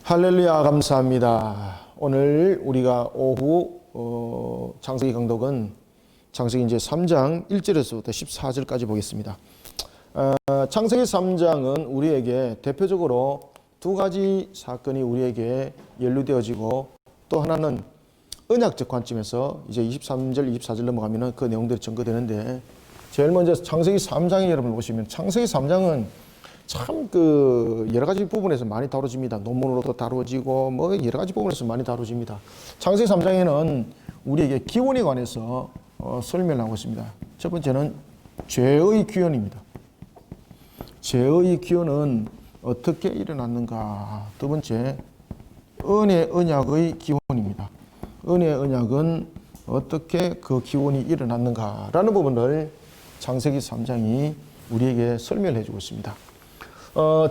할렐루야, 감사합니다. 오늘 우리가 오후 창세기 강독은 창세기 이제 3장 1절에서부터 14절까지 보겠습니다. 창세기 3장은 우리에게 대표적으로 두 가지 사건이 우리에게 연루되어지고, 또 하나는 언약적 관점에서 이제 23절, 24절 넘어가면 그 내용들이 전거되는데, 제일 먼저 창세기 3장에 여러분 보시면, 창세기 3장은 참 여러 가지 부분에서 많이 다뤄집니다. 논문으로도 다뤄지고 여러 가지 부분에서 많이 다뤄집니다. 창세기 3장에는 우리에게 기원에 관해서 설명하고 있습니다. 첫 번째는 죄의 기원입니다. 죄의 기원은 어떻게 일어났는가. 두 번째, 은혜 언약의 기원입니다. 은혜 언약은 어떻게 그 기원이 일어났는가라는 부분을 창세기 3장이 우리에게 설명을 해주고 있습니다.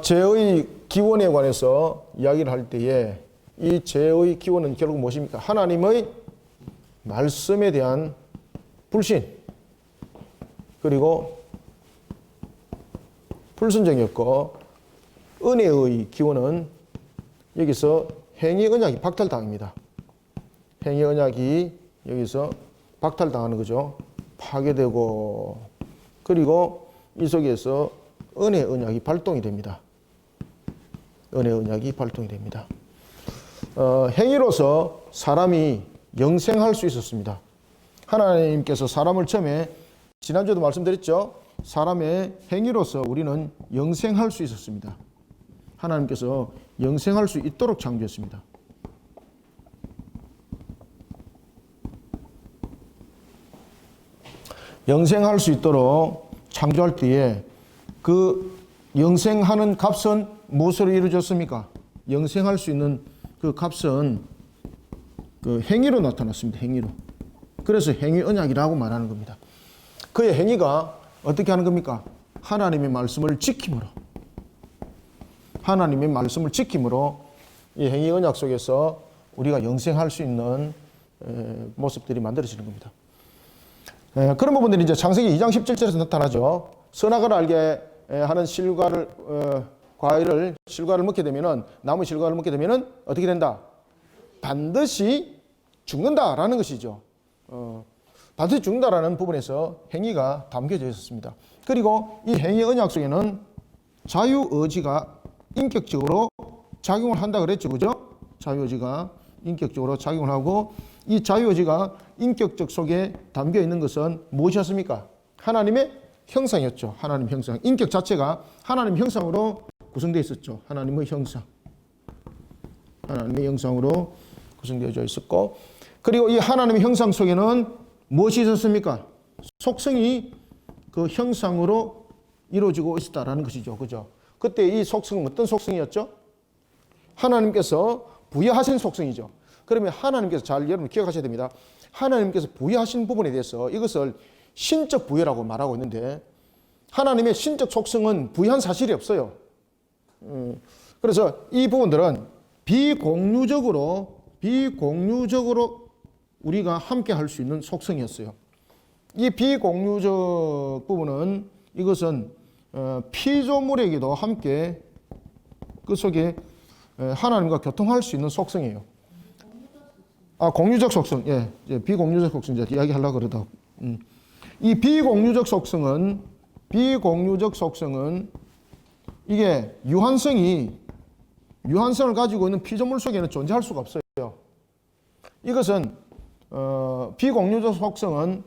죄의 기원에 관해서 이야기를 할 때에 이 죄의 기원은 결국 무엇입니까? 하나님의 말씀에 대한 불신, 그리고 불순종이었고, 은혜의 기원은 여기서 행위 언약이 박탈당합니다. 행위 언약이 여기서 박탈당하는 거죠. 파괴되고, 그리고 이 속에서 은혜 언약이 발동이 됩니다. 은혜 언약이 발동이 됩니다. 행위로서 사람이 영생할 수 있었습니다. 하나님께서 사람을 처음에, 지난주에도 말씀드렸죠. 사람의 행위로서 우리는 영생할 수 있었습니다. 하나님께서 영생할 수 있도록 창조했습니다. 영생할 수 있도록 창조할 때에 그 영생하는 값은 무엇으로 이루어졌습니까? 영생할 수 있는 그 값은 그 행위로 나타났습니다. 행위로. 그래서 행위 언약이라고 말하는 겁니다. 그의 행위가 어떻게 하는 겁니까? 하나님의 말씀을 지킴으로. 하나님의 말씀을 지킴으로 이 행위 언약 속에서 우리가 영생할 수 있는 모습들이 만들어지는 겁니다. 그런 부분들이 이제 창세기 2장 17절에서 나타나죠. 선악을 알게 하는 실과를 먹게 되면은, 나무 실과를 먹게 되면은 어떻게 된다? 반드시 죽는다라는 것이죠. 반드시 죽는다라는 부분에서 행위가 담겨져 있었습니다. 그리고 이 행위 언약 속에는 자유의지가 인격적으로 작용을 한다 그랬죠. 그죠? 자유의지가 인격적으로 작용을 하고, 이 자유의지가 인격적 속에 담겨 있는 것은 무엇이었습니까? 하나님의 형상이었죠. 하나님 형상. 인격 자체가 하나님 형상으로 구성되어 있었죠. 하나님의 형상. 하나님의 형상으로 구성되어져 있었고, 그리고 이 하나님의 형상 속에는 무엇이 있었습니까? 속성이 그 형상으로 이루어지고 있었다라는 것이죠. 그죠? 그때 이 속성은 어떤 속성이었죠? 하나님께서 부여하신 속성이죠. 그러면 하나님께서 잘 여러분 기억하셔야 됩니다. 하나님께서 부여하신 부분에 대해서 이것을 신적 부여라고 말하고 있는데, 하나님의 신적 속성은 부여한 사실이 없어요. 그래서 이 부분들은 비공유적으로 우리가 함께 할 수 있는 속성이었어요. 이 비공유적 부분은, 이것은 피조물에게도 함께 그 속에 하나님과 교통할 수 있는 속성이에요. 공유적 속성. 예, 비공유적 속성 이제 이야기하려고 그러다. 이 비공유적 속성은 이게 유한성을 가지고 있는 피조물 속에는 존재할 수가 없어요. 이것은 비공유적 속성은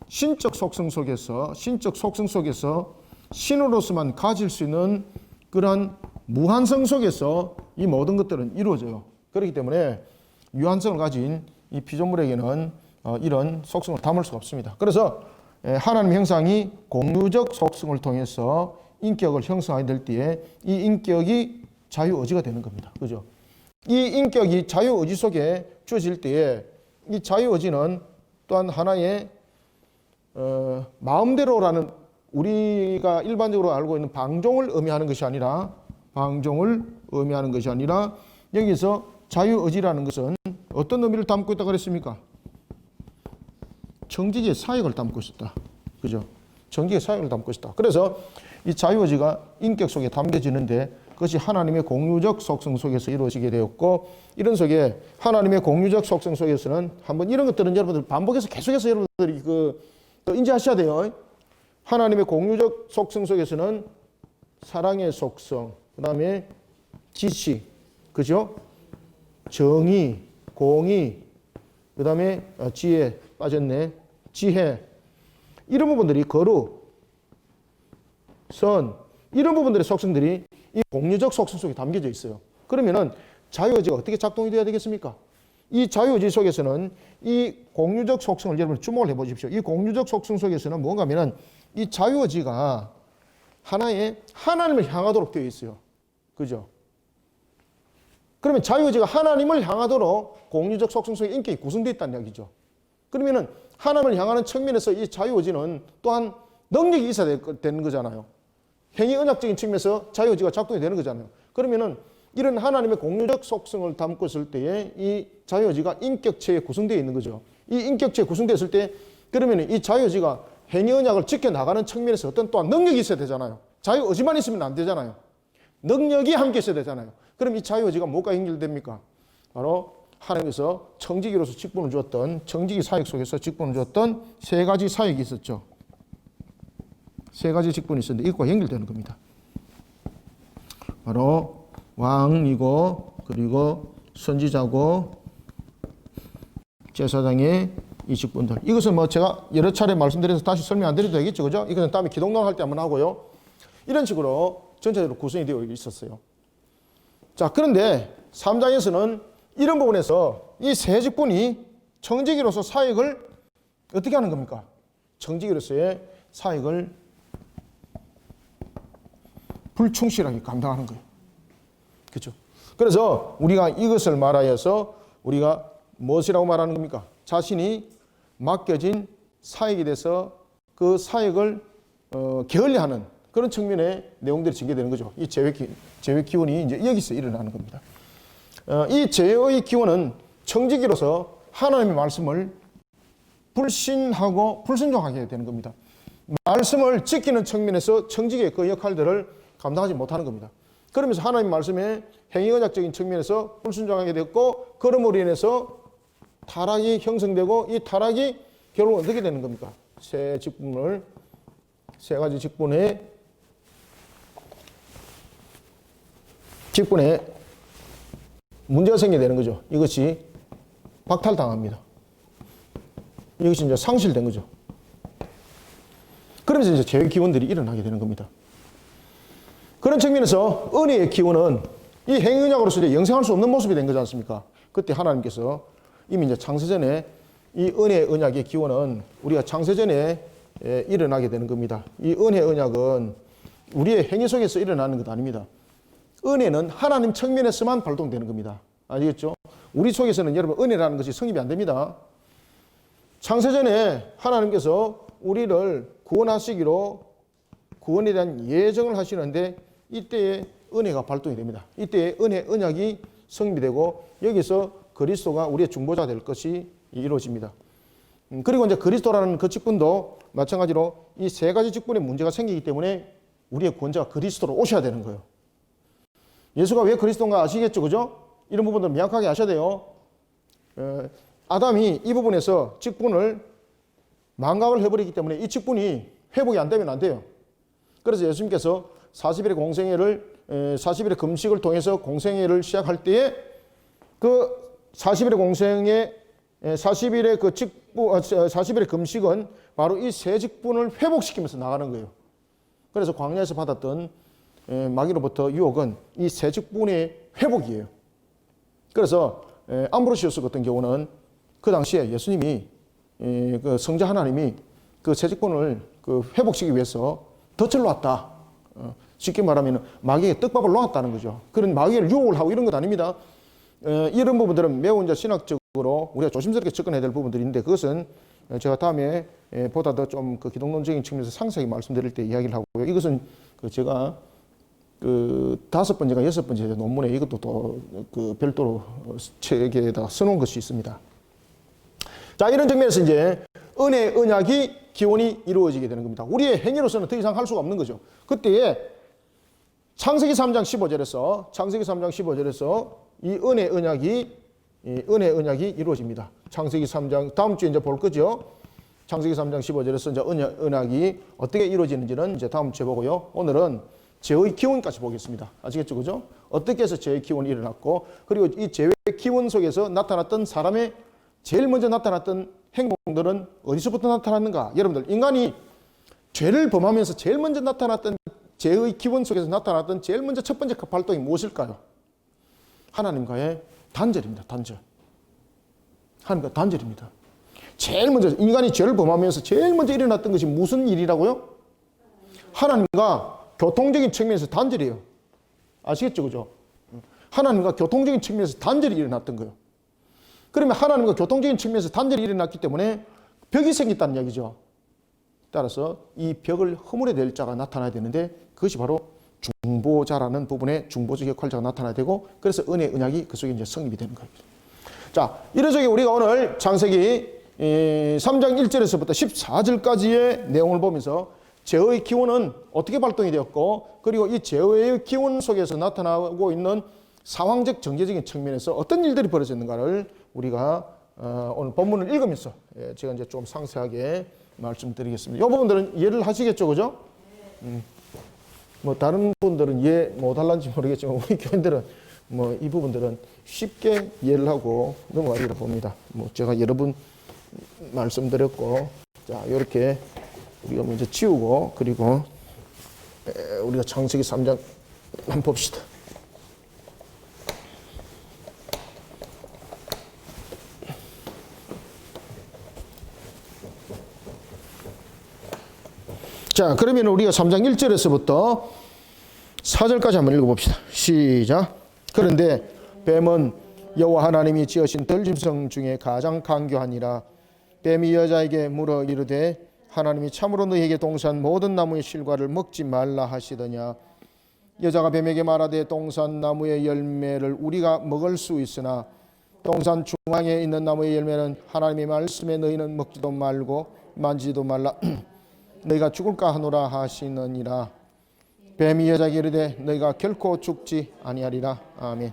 신적 속성 속에서 신으로서만 가질 수 있는 그러한 무한성 속에서 이 모든 것들은 이루어져요. 그렇기 때문에 유한성을 가진 이 피조물에게는 이런 속성을 담을 수가 없습니다. 그래서 하나님 형상이 공유적 속성을 통해서 인격을 형성하게 될 때에 이 인격이 자유의지가 되는 겁니다. 그죠? 이 인격이 자유의지 속에 주어질 때에 이 자유의지는 또한 하나의 마음대로라는, 우리가 일반적으로 알고 있는 방종을 의미하는 것이 아니라 여기서 자유의지라는 것은 어떤 의미를 담고 있다고 그랬습니까? 정직의 사역을 담고 있었다. 그죠? 정직의 사역을 담고 있었다. 그래서 이 자유의지가 인격 속에 담겨지는데 그것이 하나님의 공유적 속성 속에서 이루어지게 되었고, 이런 속에 하나님의 공유적 속성 속에서는 한번 이런 것들은 여러분들 반복해서 계속해서 여러분들이 인지하셔야 돼요. 하나님의 공유적 속성 속에서는 사랑의 속성, 그 다음에 지식, 그죠? 정의, 공의, 그 다음에 지혜 빠졌네. 지혜, 이런 부분들이 거룩, 선, 이런 부분들의 속성들이 이 공유적 속성 속에 담겨져 있어요. 그러면은 자유의지가 어떻게 작동이 되어야 되겠습니까? 이 자유의지 속에서는 이 공유적 속성을 여러분 주목을 해보십시오. 이 공유적 속성 속에서는 뭔가 하면은 이 자유의지가 하나의 하나님을 향하도록 되어 있어요. 그죠? 그러면 자유의지가 하나님을 향하도록 공유적 속성 속에 인격이 구성되어 있다는 이야기죠. 그러면은 하나님을 향하는 측면에서 이 자유의지는 또한 능력이 있어야 되는 거잖아요. 행위 언약적인 측면에서 자유의지가 작동이 되는 거잖아요. 그러면은 이런 하나님의 공유적 속성을 담고 있을 때에 이 자유의지가 인격체에 구성되어 있는 거죠. 이 인격체에 구성되었을 때 그러면 이 자유의지가 행위 언약을 지켜나가는 측면에서 어떤 또한 능력이 있어야 되잖아요. 자유의지만 있으면 안 되잖아요. 능력이 함께 있어야 되잖아요. 그럼 이 자유의지가 뭐가 연결됩니까? 바로 하나님께서 청지기로서 직분을 주었던, 청지기 사역 속에서 직분을 주었던 세 가지 사역이 있었죠. 세 가지 직분이 있었는데 이것과 연결되는 겁니다. 바로 왕이고, 그리고 선지자고, 제사장의 이 직분들. 이것은 뭐 제가 여러 차례 말씀드려서 다시 설명 안 드려도 되겠죠. 그죠? 이것은 다음에 기독론 할 때 한번 하고요. 이런 식으로 전체적으로 구성이 되어 있었어요. 자, 그런데 3장에서는 이런 부분에서 이 세 직분이 청지기로서 사역을 어떻게 하는 겁니까? 청지기로서의 사역을 불충실하게 감당하는 거예요. 그렇죠? 그래서 우리가 이것을 말하여서 우리가 무엇이라고 말하는 겁니까? 자신이 맡겨진 사역에 대해서 그 사역을 게을리하는 그런 측면의 내용들이 전개되는 거죠. 이 제외 기원이 이제 여기서 일어나는 겁니다. 이 제외의 기원은 청지기로서 하나님의 말씀을 불신하고 불순종하게 되는 겁니다. 말씀을 지키는 측면에서 청지기의 그 역할들을 감당하지 못하는 겁니다. 그러면서 하나님 말씀의 행위언약적인 측면에서 불순종하게 됐고, 그럼으로 인해서 타락이 형성되고, 이 타락이 결국 어떻게 되는 겁니까? 세 가지 직분에 문제가 생기게 되는 거죠. 이것이 박탈당합니다. 이것이 이제 상실된 거죠. 그러면서 이제 제외 기원들이 일어나게 되는 겁니다. 그런 측면에서 은혜의 기원은 이 행위언약으로서 영생할 수 없는 모습이 된 거지 않습니까? 그때 하나님께서 이미 이제 창세전에 이 은혜의 언약의 기원은 우리가 창세전에 일어나게 되는 겁니다. 이 은혜의 언약은 우리의 행위 속에서 일어나는 것 아닙니다. 은혜는 하나님 측면에서만 발동되는 겁니다. 아시겠죠? 우리 속에서는 여러분 은혜라는 것이 성립이 안 됩니다. 창세전에 하나님께서 우리를 구원하시기로 구원에 대한 예정을 하시는데 이때에 은혜가 발동이 됩니다. 이때에 은혜 언약이 성립이 되고 여기서 그리스도가 우리의 중보자 될 것이 이루어집니다. 그리고 이제 그리스도라는 그 직분도 마찬가지로 이 세 가지 직분에 문제가 생기기 때문에 우리의 구원자가 그리스도로 오셔야 되는 거예요. 예수가 왜 그리스도인가 아시겠죠? 그죠? 이런 부분들 명확하게 아셔야 돼요. 아담이 이 부분에서 직분을 망각을 해버리기 때문에 이 직분이 회복이 안 되면 안 돼요. 그래서 예수님께서 40일의 금식을 통해서 공생애를 시작할 때에 그 40일의 공생애, 40일의 금식은 바로 이 세 직분을 회복시키면서 나가는 거예요. 그래서 광야에서 받았던 마귀로부터 유혹은 이 세 직분의 회복이에요. 그래서 암브로시우스 같은 경우는 그 당시에 예수님이 그 성자 하나님이 그 세 직분을 회복시키기 위해서 덫을 놓았다. 쉽게 말하면 마귀에게 떡밥을 놓았다는 거죠. 그런 마귀를 유혹을 하고 이런 것 아닙니다. 이런 부분들은 매우 이제 신학적으로 우리가 조심스럽게 접근해야 될 부분들인데 그것은 제가 다음에 보다 더 좀 그 기독론적인 측면에서 상세하게 말씀드릴 때 이야기를 하고요. 이것은 제가 5번째가 6번째 논문에 이것도 또 별도로 책에다 써놓은 것이 있습니다. 자, 이런 측면에서 이제 은혜, 언약이 기원이 이루어지게 되는 겁니다. 우리의 행위로서는 더 이상 할 수가 없는 거죠. 그때에 창세기 3장 15절에서 이 은혜, 언약이 이루어집니다. 창세기 3장, 다음 주에 이제 볼 거죠. 창세기 3장 15절에서 이제 언약이 어떻게 이루어지는지는 이제 다음 주에 보고요. 오늘은 죄의 기원까지 보겠습니다. 아시겠죠? 그죠? 어떻게 해서 죄의 기원이 일어났고, 그리고 이 죄의 기원 속에서 나타났던 사람의 제일 먼저 나타났던 행동들은 어디서부터 나타났는가? 여러분들, 인간이 죄를 범하면서 제일 먼저 나타났던 죄의 기원 속에서 나타났던 제일 먼저 첫 번째 활동이 무엇일까요? 하나님과의 단절입니다. 단절. 하나님과 단절입니다. 제일 먼저 인간이 죄를 범하면서 제일 먼저 일어났던 것이 무슨 일이라고요? 하나님과 교통적인 측면에서 단절이에요. 아시겠죠? 그죠? 하나님과 교통적인 측면에서 단절이 일어났던 거예요. 그러면 하나님과 교통적인 측면에서 단절이 일어났기 때문에 벽이 생겼다는 이야기죠. 따라서 이 벽을 허물어낼 자가 나타나야 되는데 그것이 바로 중보자라는 부분에 중보적 역할자가 나타나야 되고, 그래서 은혜, 언약이 그 속에 이제 성립이 되는 거예요. 자, 이런 속에 우리가 오늘 창세기 3장 1절에서부터 14절까지의 내용을 보면서 죄의 기원은 어떻게 발동이 되었고, 그리고 이 죄의 기원 속에서 나타나고 있는 상황적 정제적인 측면에서 어떤 일들이 벌어졌는가를 우리가 오늘 본문을 읽으면서 제가 이제 좀 상세하게 말씀드리겠습니다. 이 부분들은 이해를 하시겠죠, 그죠? 뭐 다른 분들은 이해 못할런지 모르겠지만 우리 교인들은 뭐 이 부분들은 쉽게 이해를 하고 넘어가리라 봅니다. 뭐 제가 여러 번 말씀드렸고, 자, 이렇게 우리가 먼저 지우고, 그리고 우리가 창세기 3장 한번 봅시다. 자, 그러면 우리가 3장 1절에서부터 4절까지 한번 읽어봅시다. 시작. 그런데 뱀은 여호와 하나님이 지으신 들짐승 중에 가장 강교하니라. 뱀이 여자에게 물어 이르되 하나님이 참으로 너희에게 동산 모든 나무의 실과를 먹지 말라 하시더냐. 여자가 뱀에게 말하되 동산 나무의 열매를 우리가 먹을 수 있으나 동산 중앙에 있는 나무의 열매는 하나님의 말씀에 너희는 먹지도 말고 만지지도 말라. 너희가 죽을까 하노라 하시느니라. 뱀이 여자에게 이르되 너희가 결코 죽지 아니하리라. 아멘.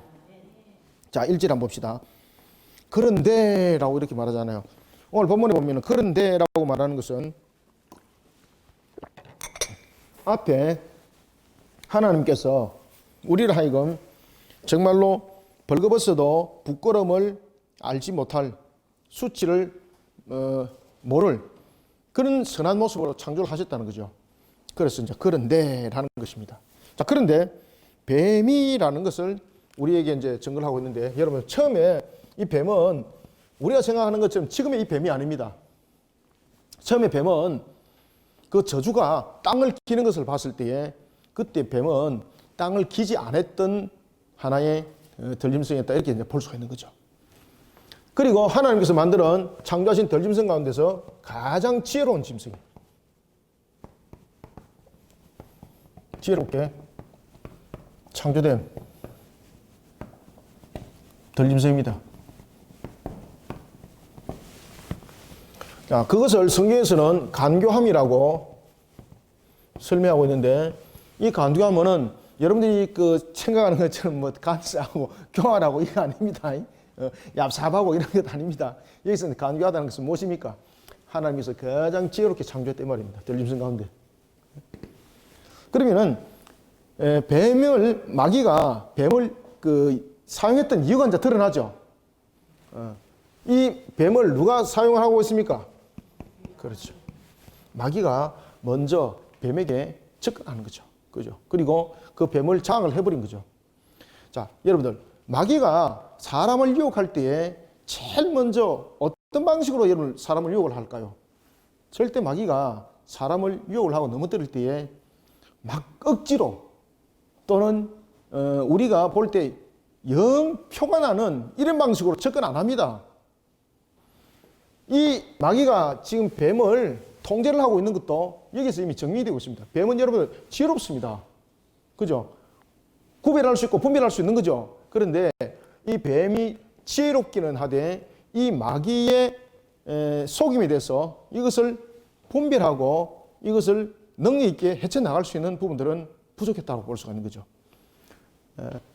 자, 1절 한번 봅시다. 그런데 라고 이렇게 말하잖아요. 오늘 본문에 보면 그런데 라고 말하는 것은 앞에 하나님께서 우리를 하여금 정말로 벌거벗어도 부끄러움을 알지 못할, 수치를 모를 그런 선한 모습으로 창조를 하셨다는 거죠. 그래서 이제 그런데라는 것입니다. 자, 그런데 뱀이라는 것을 우리에게 이제 증거를 하고 있는데, 여러분 처음에 이 뱀은 우리가 생각하는 것처럼 지금의 이 뱀이 아닙니다. 처음에 뱀은 그 저주가 땅을 기는 것을 봤을 때에 그때 뱀은 땅을 기지 않았던 하나의 들짐승이었다, 이렇게 이제 볼 수가 있는 거죠. 그리고 하나님께서 만드는 창조하신 들짐승 가운데서 가장 지혜로운 짐승, 지혜롭게 창조된 들짐승입니다. 자, 그것을 성경에서는 간교함이라고 설명하고 있는데, 이 간교함은 여러분들이 그 생각하는 것처럼 뭐 간사하고 교활하고 이거 아닙니다. 얍삽하고 이런 것 아닙니다. 여기서 간교하다는 것은 무엇입니까? 하나님께서 가장 지혜롭게 창조했단 말입니다. 들짐승 가운데. 그러면은 마귀가 뱀을 사용했던 이유가 이제 드러나죠. 이 뱀을 누가 사용을 하고 있습니까? 그렇죠. 마귀가 먼저 뱀에게 접근하는 거죠. 그죠? 그리고 그 뱀을 장악을 해버린 거죠. 자, 여러분들, 마귀가 사람을 유혹할 때에 제일 먼저 어떤 방식으로 여러분 사람을 유혹을 할까요? 절대 마귀가 사람을 유혹을 하고 넘어뜨릴 때에 막 억지로, 또는 우리가 볼 때 영 표가 나는 이런 방식으로 접근 안 합니다. 이 마귀가 지금 뱀을 통제를 하고 있는 것도 여기서 이미 정리되고 있습니다. 뱀은 여러분 지혜롭습니다. 그죠? 구별할 수 있고 분별할 수 있는 거죠. 그런데 이 뱀이 지혜롭기는 하되 이 마귀의 속임이 돼서 이것을 분별하고 이것을 능력 있게 헤쳐나갈 수 있는 부분들은 부족했다고 볼 수가 있는 거죠.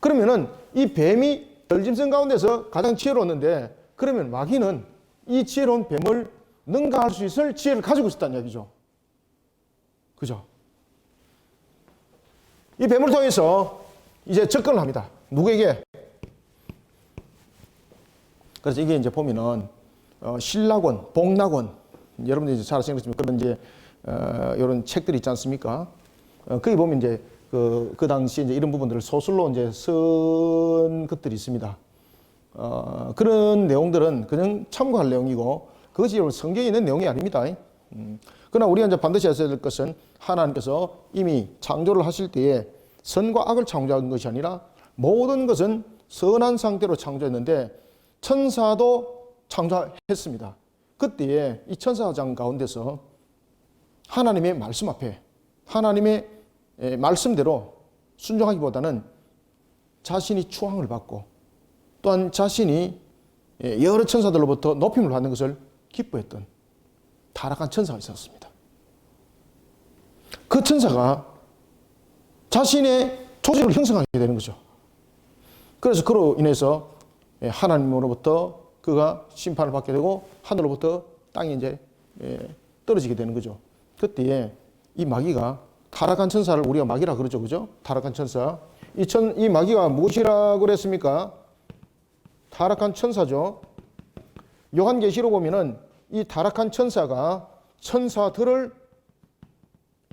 그러면은 이 뱀이 덜짐승 가운데서 가장 지혜로웠는데, 그러면 마귀는 이 지혜로운 뱀을 능가할 수 있을 지혜를 가지고 있었다는 얘기죠. 그죠? 이 뱀을 통해서 이제 접근을 합니다. 누구에게? 그래서 이게 이제 보면은 신라권, 복락원, 여러분들이 이제 잘 아시겠지만 그런 이제 이런 책들이 있지 않습니까? 거기 보면 이제 그 당시 이제 이런 부분들을 소설로 이제 쓴 것들이 있습니다. 그런 내용들은 그냥 참고할 내용이고 그것이 성경에 있는 내용이 아닙니다. 그러나 우리가 이제 반드시 해야 될 것은 하나님께서 이미 창조를 하실 때에 선과 악을 창조한 것이 아니라 모든 것은 선한 상태로 창조했는데 천사도 창조했습니다. 그때에 이 천사장 가운데서 하나님의 말씀 앞에 하나님의 말씀대로 순종하기보다는 자신이 추앙을 받고 또한 자신이 여러 천사들로부터 높임을 받는 것을 기뻐했던 타락한 천사가 있었습니다. 그 천사가 자신의 조직을 형성하게 되는 거죠. 그래서 그로 인해서 하나님으로부터 그가 심판을 받게 되고 하늘로부터 땅에 이제 떨어지게 되는 거죠. 그때에 이 마귀가 타락한 천사를 우리가 마귀라 그러죠. 그죠? 타락한 천사. 이 마귀가 무엇이라고 그랬습니까? 타락한 천사죠. 요한계시록 보면은 이 타락한 천사가 천사들을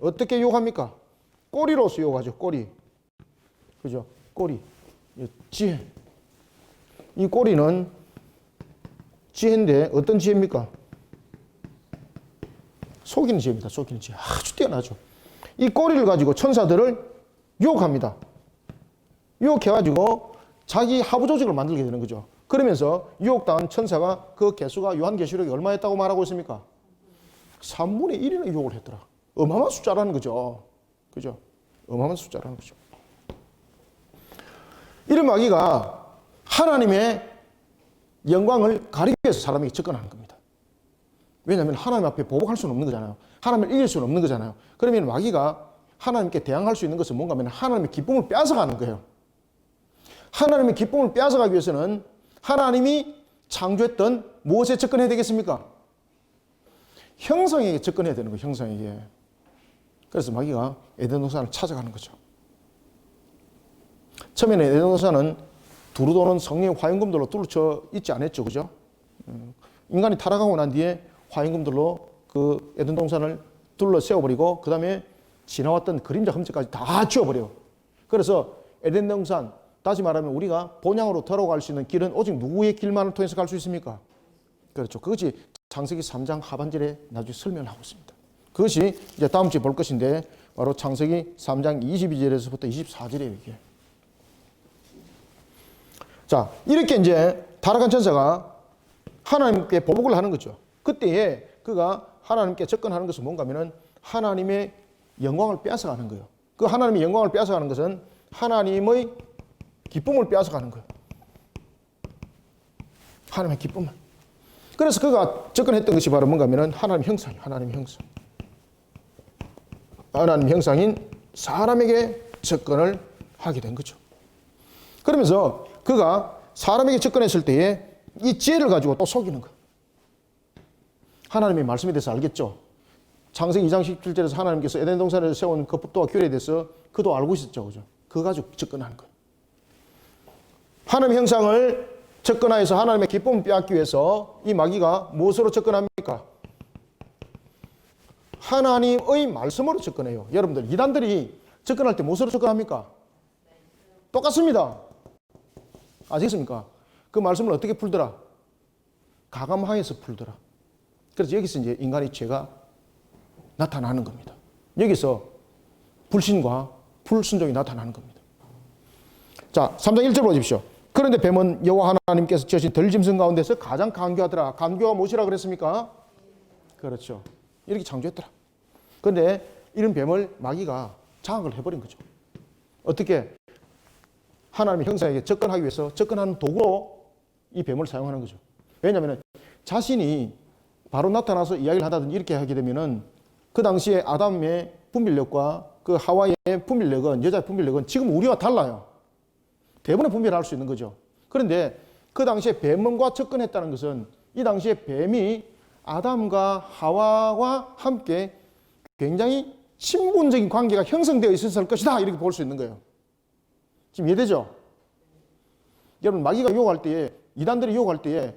어떻게 유혹합니까? 꼬리로서 유혹하죠. 꼬리. 그죠? 꼬리. 지혜. 이 꼬리는 지혜인데 어떤 지혜입니까? 속이는 지혜입니다. 속이는 지혜. 아주 뛰어나죠. 이 꼬리를 가지고 천사들을 유혹합니다. 유혹해가지고 자기 하부 조직을 만들게 되는 거죠. 그러면서 유혹당한 천사가 그 개수가 요한계시록에 얼마였다고 말하고 있습니까? 3분의 1이나 유혹을 했더라. 어마어마한 숫자라는 거죠. 그죠? 어마어마한 숫자라는 거죠. 이런 마귀가 하나님의 영광을 가리기 위해서 사람에게 접근하는 겁니다. 왜냐하면 하나님 앞에 보복할 수는 없는 거잖아요. 하나님을 이길 수는 없는 거잖아요. 그러면 마귀가 하나님께 대항할 수 있는 것은 뭔가 하면 하나님의 기쁨을 빼앗아가는 거예요. 하나님의 기쁨을 빼앗아가기 위해서는 하나님이 창조했던 무엇에 접근해야 되겠습니까? 형상에게 접근해야 되는 거예요. 형상에게. 그래서 마귀가 에덴 동산을 찾아가는 거죠. 처음에는 에덴 동산은 두루 도는 성령의 화염금들로 둘러쳐 있지 않았죠. 그죠? 인간이 타락하고 난 뒤에 화염금들로 그 에덴 동산을 둘러 세워버리고 그 다음에 지나왔던 그림자 흠집까지 다 지워버려요. 그래서 에덴 동산, 다시 말하면 우리가 본향으로 돌아갈 수 있는 길은 오직 누구의 길만을 통해서 갈 수 있습니까? 그렇죠. 그것이 창세기 3장 하반절에 나중에 설명을 하고 있습니다. 그것이 이제 다음 주에 볼 것인데 바로 창세기 3장 22절에서부터 24절에 이게. 자, 이렇게 이제 타락한 천사가 하나님께 보복을 하는 거죠. 그때에 그가 하나님께 접근하는 것은 뭔가 하면은 하나님의 영광을 빼앗아가는 거예요. 그 하나님의 영광을 빼앗아가는 것은 하나님의 기쁨을 빼앗아가는 거예요. 하나님의 기쁨을. 그래서 그가 접근했던 것이 바로 뭔가 하면은 하나님의 형상이에요. 하나님의 형상. 하나님의 형상인 사람에게 접근을 하게 된 거죠. 그러면서 그가 사람에게 접근했을 때에 이 지혜를 가지고 또 속이는 거예요. 하나님의 말씀에 대해서 알겠죠. 창세기 2장 17절에서 하나님께서 에덴 동산에서 세운 그 법도와 규례에 대해서 그도 알고 있었죠. 그죠? 그거 가지고 접근하는 거예요. 하나님의 형상을 접근하여서 하나님의 기쁨을 빼앗기 위해서 이 마귀가 무엇으로 접근합니까? 하나님의 말씀으로 접근해요. 여러분들 이단들이 접근할 때 무엇으로 접근합니까? 똑같습니다. 아시겠습니까? 그 말씀을 어떻게 풀더라? 가감하여서 풀더라. 그래서 여기서 이제 인간의 죄가 나타나는 겁니다. 여기서 불신과 불순종이 나타나는 겁니다. 자, 3장 1절 보십시오. 그런데 뱀은 여호와 하나님께서 지으신 들짐승 가운데서 가장 간교하더라. 간교가 무엇이라 그랬습니까? 그렇죠. 이렇게 창조했더라. 그런데 이런 뱀을 마귀가 장악을 해버린 거죠. 어떻게? 하나님의 형상에게 접근하기 위해서 접근하는 도구로 이 뱀을 사용하는 거죠. 왜냐하면 자신이 바로 나타나서 이야기를 하다든지 이렇게 하게 되면은 그 당시에 아담의 분별력과 그 하와의 분별력은, 여자의 분별력은 지금 우리와 달라요. 대부분의 분별을 할 수 있는 거죠. 그런데 그 당시에 뱀과 접근했다는 것은 이 당시에 뱀이 아담과 하와와 함께 굉장히 친분적인 관계가 형성되어 있었을 것이다, 이렇게 볼 수 있는 거예요. 지금 이해되죠? 여러분, 마귀가 유혹할 때에, 이단들이 유혹할 때에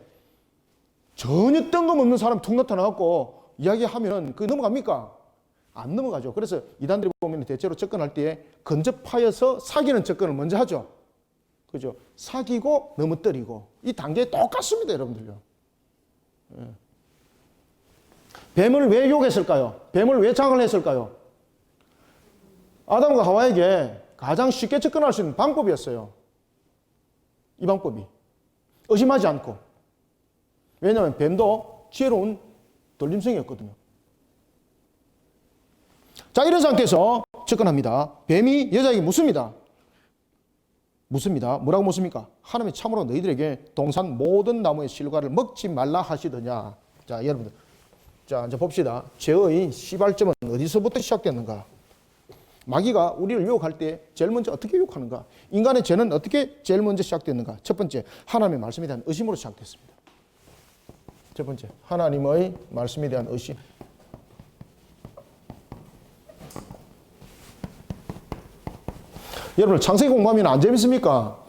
전혀 뜬금없는 사람 툭 나타나갖고 이야기하면 그 넘어갑니까? 안 넘어가죠. 그래서 이단들이 보면 대체로 접근할 때에 근접하여서 사귀는 접근을 먼저 하죠. 그죠? 사귀고 넘어뜨리고. 이 단계 똑같습니다, 여러분들요. 예. 뱀을 왜 유혹했을까요? 뱀을 왜 장을 했을까요? 아담과 하와에게 가장 쉽게 접근할 수 있는 방법이었어요. 이 방법이. 의심하지 않고. 왜냐하면 뱀도 지혜로운 돌림성이었거든요. 자, 이런 상태에서 접근합니다. 뱀이 여자에게 묻습니다. 뭐라고 묻습니까? 하나님이 참으로 너희들에게 동산 모든 나무의 실과를 먹지 말라 하시더냐. 자, 여러분들. 자, 이제 봅시다. 죄의 시발점은 어디서부터 시작됐는가? 마귀가 우리를 유혹할 때 제일 먼저 어떻게 유혹하는가? 인간의 죄는 어떻게 제일 먼저 시작됐는가? 첫 번째, 하나님의 말씀에 대한 의심으로 시작됐습니다. 첫 번째, 하나님의 말씀에 대한 의심. 여러분, 창세기 공부하면 안 재밌습니까?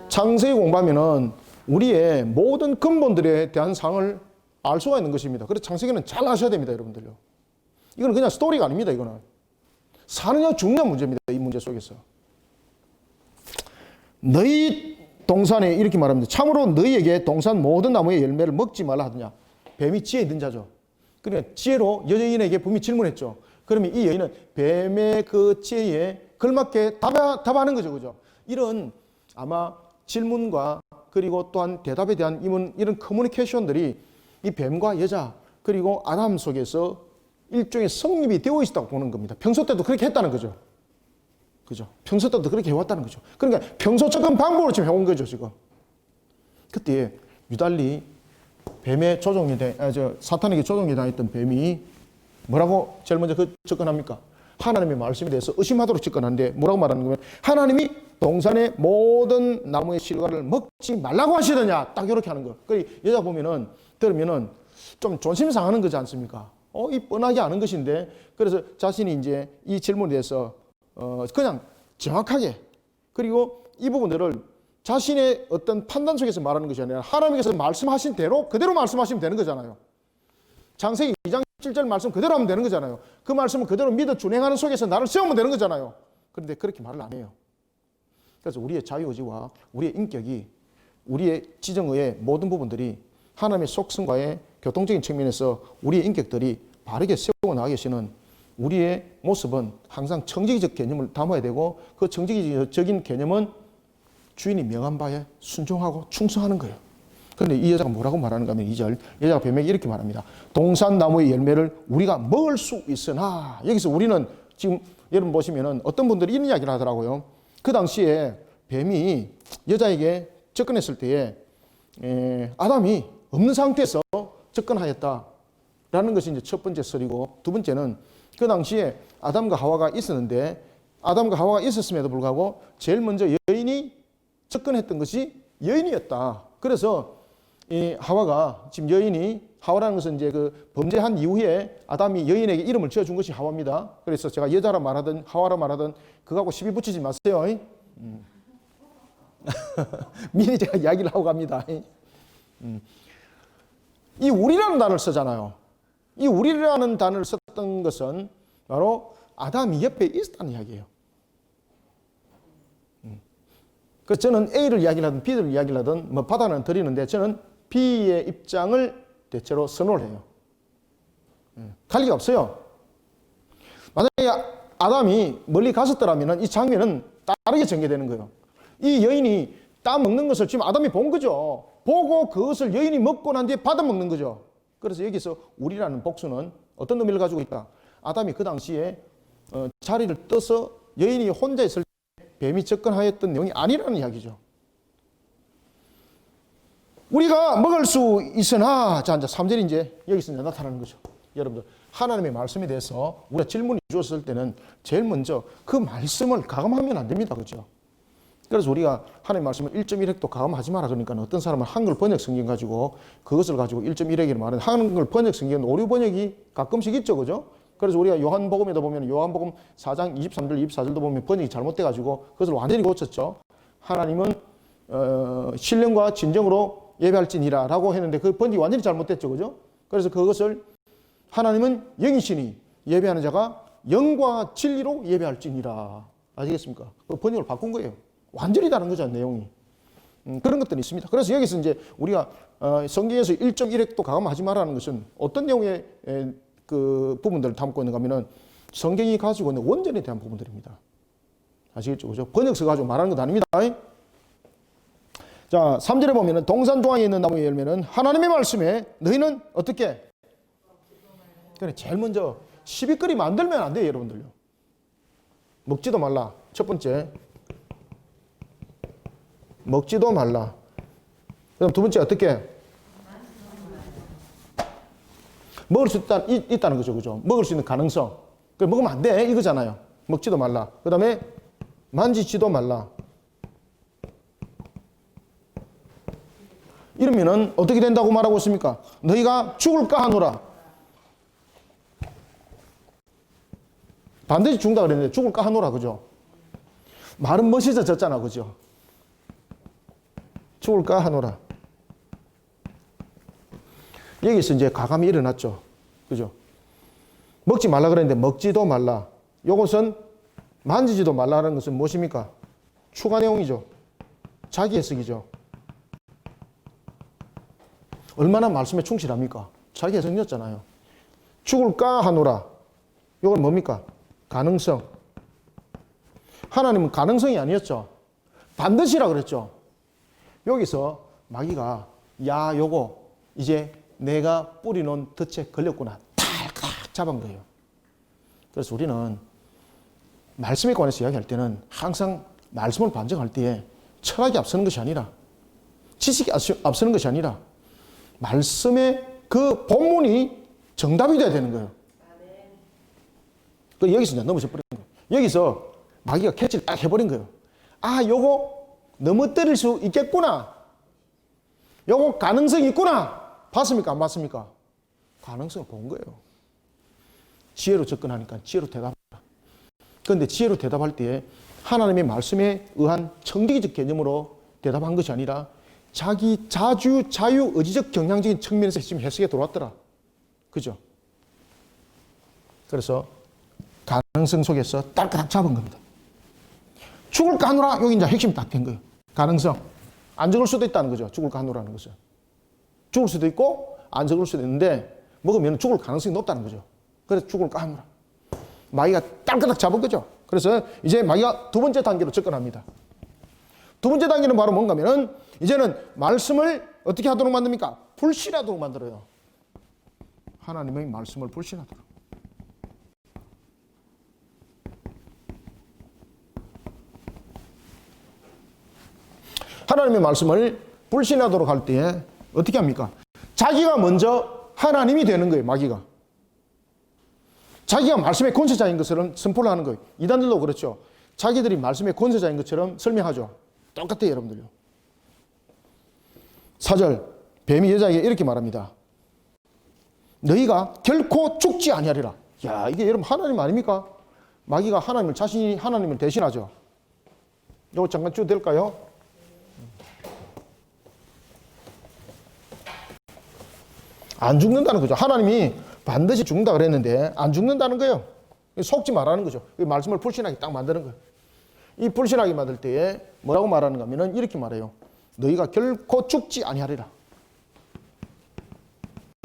창세기 공부하면 우리의 모든 근본들에 대한 상을 알 수가 있는 것입니다. 그래서 창세기는 잘 아셔야 됩니다, 여러분들요. 이건 그냥 스토리가 아닙니다, 이거는. 사느냐 죽느냐 문제입니다, 이 문제 속에서. 너희 동산에 이렇게 말합니다. 참으로 너희에게 동산 모든 나무의 열매를 먹지 말라 하더냐. 뱀이 지혜 있는 자죠. 그러니까 지혜로 여인에게 분명히 질문했죠. 그러면 이 여인은 뱀의 그 지혜에 걸맞게 답하는 거죠, 그죠? 이런 아마 질문과 그리고 또한 대답에 대한 이런 커뮤니케이션들이 이 뱀과 여자 그리고 아담 속에서 일종의 성립이 되어 있었다고 보는 겁니다. 평소 때도 그렇게 했다는 거죠. 그죠? 평소 때도 그렇게 해왔다는 거죠. 그러니까 평소 접근 방법으로 지금 해온 거죠, 지금. 그때 유달리 뱀의 사탄에게 조종이 당했던 뱀이 뭐라고 제일 먼저 접근합니까? 하나님의 말씀에 대해서 의심하도록 접근하는데 뭐라고 말하는 거면 하나님이 동산의 모든 나무의 실과를 먹지 말라고 하시더냐, 딱 이렇게 하는 거. 그 여자 보면은 들으면은 좀 존심 상하는 거지 않습니까? 이 뻔하게 아는 것인데, 그래서 자신이 이제 이 질문에 대해서 그냥 정확하게, 그리고 이 부분들을 자신의 어떤 판단 속에서 말하는 것이 아니라 하나님께서 말씀하신 대로 그대로 말씀하시면 되는 거잖아요. 창세기 2장 7절 말씀 그대로 하면 되는 거잖아요. 그 말씀을 그대로 믿어 준행하는 속에서 나를 세우면 되는 거잖아요. 그런데 그렇게 말을 안 해요. 그래서 우리의 자유의지와 우리의 인격이, 우리의 지정의의 모든 부분들이 하나님의 속성과의 교통적인 측면에서 우리의 인격들이 바르게 세워나가게 하시는 우리의 모습은 항상 청지기적 개념을 담아야 되고, 그 청지기적인 개념은 주인이 명한 바에 순종하고 충성하는 거예요. 그런데 이 여자가 뭐라고 말하는가 하면 2절, 여자가 뱀에게 이렇게 말합니다. 동산 나무의 열매를 우리가 먹을 수 있으나, 여기서 우리는 지금 여러분 보시면은 어떤 분들이 이런 이야기를 하더라고요. 그 당시에 뱀이 여자에게 접근했을 때에 아담이 없는 상태에서 접근하였다라는 것이 이제 첫 번째 설이고, 두 번째는 그 당시에 아담과 하와가 있었는데, 아담과 하와가 있었음에도 불구하고 제일 먼저 여인이 접근했던 것이 여인이었다. 그래서 이 하와가, 지금 여인이, 하와라는 것은 이제 그 범죄한 이후에 아담이 여인에게 이름을 지어준 것이 하와입니다. 그래서 제가 여자라 말하든 하와라 말하든 그거하고 시비 붙이지 마세요. 미리 제가 이야기를 하고 갑니다. 이 우리라는 단어를 쓰잖아요. 이 우리라는 단어를 썼던 것은 바로 아담이 옆에 있었다는 이야기예요. 그 저는 A를 이야기를 하든 B를 이야기를 하든 뭐 받아는 드리는데, 저는 B의 입장을 대체로 선호를 해요. 갈 리가 없어요. 만약에 아담이 멀리 갔었더라면 이 장면은 다르게 전개되는 거예요. 이 여인이 따 먹는 것을 지금 아담이 본 거죠. 보고 그것을 여인이 먹고 난 뒤에 받아 먹는 거죠. 그래서 여기서 우리라는 복수는 어떤 의미를 가지고 있다? 아담이 그 당시에 자리를 떠서 여인이 혼자 있을 때 뱀이 접근하였던 내용이 아니라는 이야기죠. 우리가 먹을 수 있으나, 자, 이제 3절이 이제 여기서 이제 나타나는 거죠. 여러분들, 하나님의 말씀에 대해서 우리가 질문을 주었을 때는 제일 먼저 그 말씀을 가감하면 안 됩니다. 그죠? 그래서 우리가 하나님의 말씀을 1.1획도 가감하지 마라. 그러니까 어떤 사람은 한글 번역 성경 가지고 그것을 가지고 1.1획이라고 말하는 한글 번역 성경은 오류 번역이 가끔씩 있죠. 그죠? 그래서 우리가 요한복음에도 보면 요한복음 4장 23절, 24절도 보면 번역이 잘못돼 가지고 그것을 완전히 고쳤죠. 하나님은 신령과 진정으로 예배할지니라 라고 했는데 그 번역이 완전히 잘못됐죠. 그죠? 그래서 그것을 하나님은 영이시니 예배하는 자가 영과 진리로 예배할지니라. 아시겠습니까? 그 번역을 바꾼 거예요. 완전히 다른 거죠, 내용이. 그런 것들이 있습니다. 그래서 여기서 이제 우리가 성경에서 1.1획도 가감하지 말라는 것은 어떤 내용의 그 부분들을 담고 있는가 하면은 성경이 가지고 있는 원전에 대한 부분들입니다. 아시겠죠? 그죠? 번역서 가지고 말하는 것 아닙니다. 자, 3절에 보면은 동산 중앙에 있는 나무의 열매는 하나님의 말씀에 너희는 어떻게? 그래, 제일 먼저 시비거리 만들면 안 돼요, 여러분들요. 먹지도 말라. 첫 번째. 먹지도 말라. 그럼 두 번째 어떻게? 먹을 수 있다는 거죠. 그죠? 먹을 수 있는 가능성. 먹으면 안 돼. 이거잖아요. 먹지도 말라. 그 다음에 만지지도 말라. 이러면은 어떻게 된다고 말하고 있습니까? 너희가 죽을까 하노라. 반드시 죽는다 그랬는데 죽을까 하노라. 그죠? 말은 멋있어졌잖아. 그죠? 죽을까 하노라. 여기서 이제 가감이 일어났죠. 그죠? 먹지 말라 그랬는데 먹지도 말라. 이것은 만지지도 말라는 것은 무엇입니까? 추가 내용이죠. 자기 해석이죠. 얼마나 말씀에 충실합니까? 자기 해석이었잖아요. 죽을까 하노라. 이건 뭡니까? 가능성. 하나님은 가능성이 아니었죠. 반드시라 그랬죠. 여기서 마귀가 야 요거 이제 내가 뿌리놓은 덫에 걸렸구나. 탈칵 잡은 거예요. 그래서 우리는 말씀에 관해서 이야기할 때는 항상 말씀을 반증할 때에 철학이 앞서는 것이 아니라 지식이 앞서는 것이 아니라 말씀의 그 본문이 정답이 돼야 되는 거예요. 그 여기서 이제 넘어져 버린 거예요. 여기서 마귀가 캐치를 딱 해버린 거예요. 아, 요거 넘어뜨릴 수 있겠구나. 요거 가능성이 있구나. 봤습니까? 안 봤습니까? 가능성을 본 거예요. 지혜로 접근하니까 지혜로 대답합니다. 그런데 지혜로 대답할 때 하나님의 말씀에 의한 청기적 개념으로 대답한 것이 아니라 자기 자유, 의지적 경향적인 측면에서 지금 해석에 들어왔더라. 그죠? 그래서 가능성 속에서 딸깍 잡은 겁니다. 죽을까 하노라. 여기 이제 핵심이 딱 된 거예요. 가능성. 안 죽을 수도 있다는 거죠. 죽을까 하노라는 것은. 죽을 수도 있고 안 죽을 수도 있는데 먹으면 죽을 가능성이 높다는 거죠. 그래서 죽을까 하노라. 마귀가 딸깍 잡은 거죠. 그래서 이제 마귀가 두 번째 단계로 접근합니다. 두 번째 단계는 바로 뭔가 하면은 이제는 말씀을 어떻게 하도록 만듭니까? 불신하도록 만들어요. 하나님의 말씀을 불신하도록. 하나님의 말씀을 불신하도록 할 때 어떻게 합니까? 자기가 먼저 하나님이 되는 거예요. 마귀가. 자기가 말씀의 권세자인 것처럼 선포를 하는 거예요. 이단들도 그렇죠. 자기들이 말씀의 권세자인 것처럼 설명하죠. 똑같아요, 여러분들요. 4절 뱀이 여자에게 이렇게 말합니다. 너희가 결코 죽지 아니하리라. 야, 이게 여러분 하나님 아닙니까? 마귀가 하나님을 자신이 하나님을 대신하죠. 이거 잠깐 쭉 될까요? 안 죽는다는 거죠. 하나님이 반드시 죽는다 그랬는데 안 죽는다는 거예요. 속지 말라는 거죠. 말씀을 불신하게 딱 만드는 거예요. 이 불신하게 만들 때에 뭐라고 말하는가 하면 이렇게 말해요. 너희가 결코 죽지 아니하리라.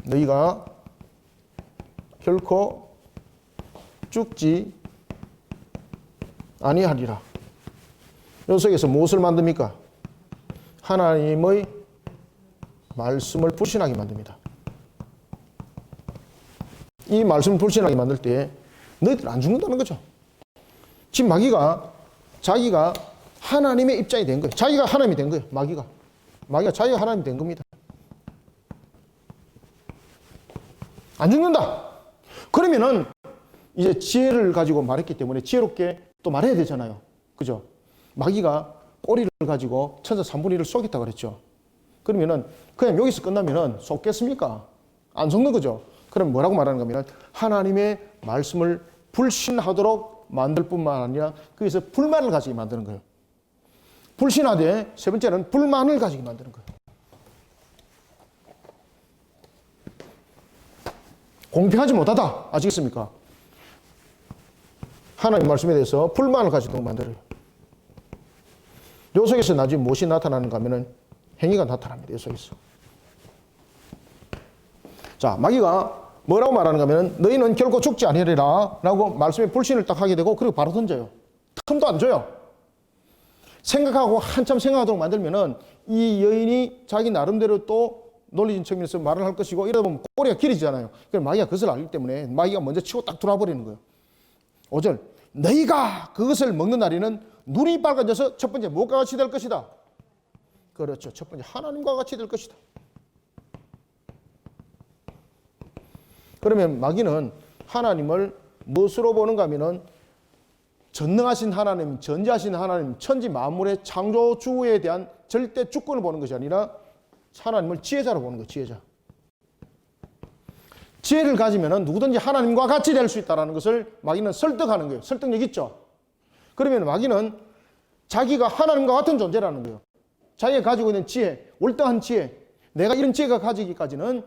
너희가 결코 죽지 아니하리라. 이 속에서 무엇을 만듭니까? 하나님의 말씀을 불신하게 만듭니다. 이 말씀을 불신하게 만들 때 너희들 안 죽는다는 거죠. 지금 마귀가 자기가 하나님의 입장이 된 거예요. 자기가 하나님이 된 거예요. 마귀가 자기가 하나님이 된 겁니다. 안 죽는다. 그러면은 이제 지혜를 가지고 말했기 때문에 지혜롭게 또 말해야 되잖아요. 그죠? 마귀가 꼬리를 가지고 천사 3분의 1을 속였다 그랬죠. 그러면은 그냥 여기서 끝나면은 속겠습니까? 안 속는 거죠. 그럼 뭐라고 말하는 거냐면 하나님의 말씀을 불신하도록 만들 뿐만 아니라 거기서 불만을 가지게 만드는 거예요. 불신하되 세 번째는 불만을 가지게 만드는 거예요. 공평하지 못하다. 아시겠습니까? 하나님 말씀에 대해서 불만을 가지도록 만들어요. 요 속에서 나중에 무엇이 나타나는가 하면은 행위가 나타납니다. 요 속에서. 자, 마귀가 뭐라고 말하는가 하면은 너희는 결코 죽지 아니하리라 라고 말씀에 불신을 딱 하게 되고 그리고 바로 던져요. 틈도 안 줘요. 생각하고 한참 생각하도록 만들면은 이 여인이 자기 나름대로 또 논리적인 측면에서 말을 할 것이고 이러다 보면 꼬리가 길어지잖아요. 그래서 마귀가 그것을 알기 때문에 마귀가 먼저 치고 딱 들어와버리는 거예요. 5절 너희가 그것을 먹는 날에는 눈이 밝아져서 첫 번째 무엇과 같이 될 것이다. 그렇죠. 첫 번째 하나님과 같이 될 것이다. 그러면 마귀는 하나님을 무엇으로 보는가 하면은 전능하신 하나님, 전지하신 하나님, 천지 만물의 창조주에 대한 절대 주권을 보는 것이 아니라 하나님을 지혜자로 보는 거예요. 지혜자. 지혜를 가지면 누구든지 하나님과 같이 될 수 있다는 것을 마귀는 설득하는 거예요. 설득력 있죠. 그러면 마귀는 자기가 하나님과 같은 존재라는 거예요. 자기가 가지고 있는 지혜, 올드한 지혜, 내가 이런 지혜가 가지기까지는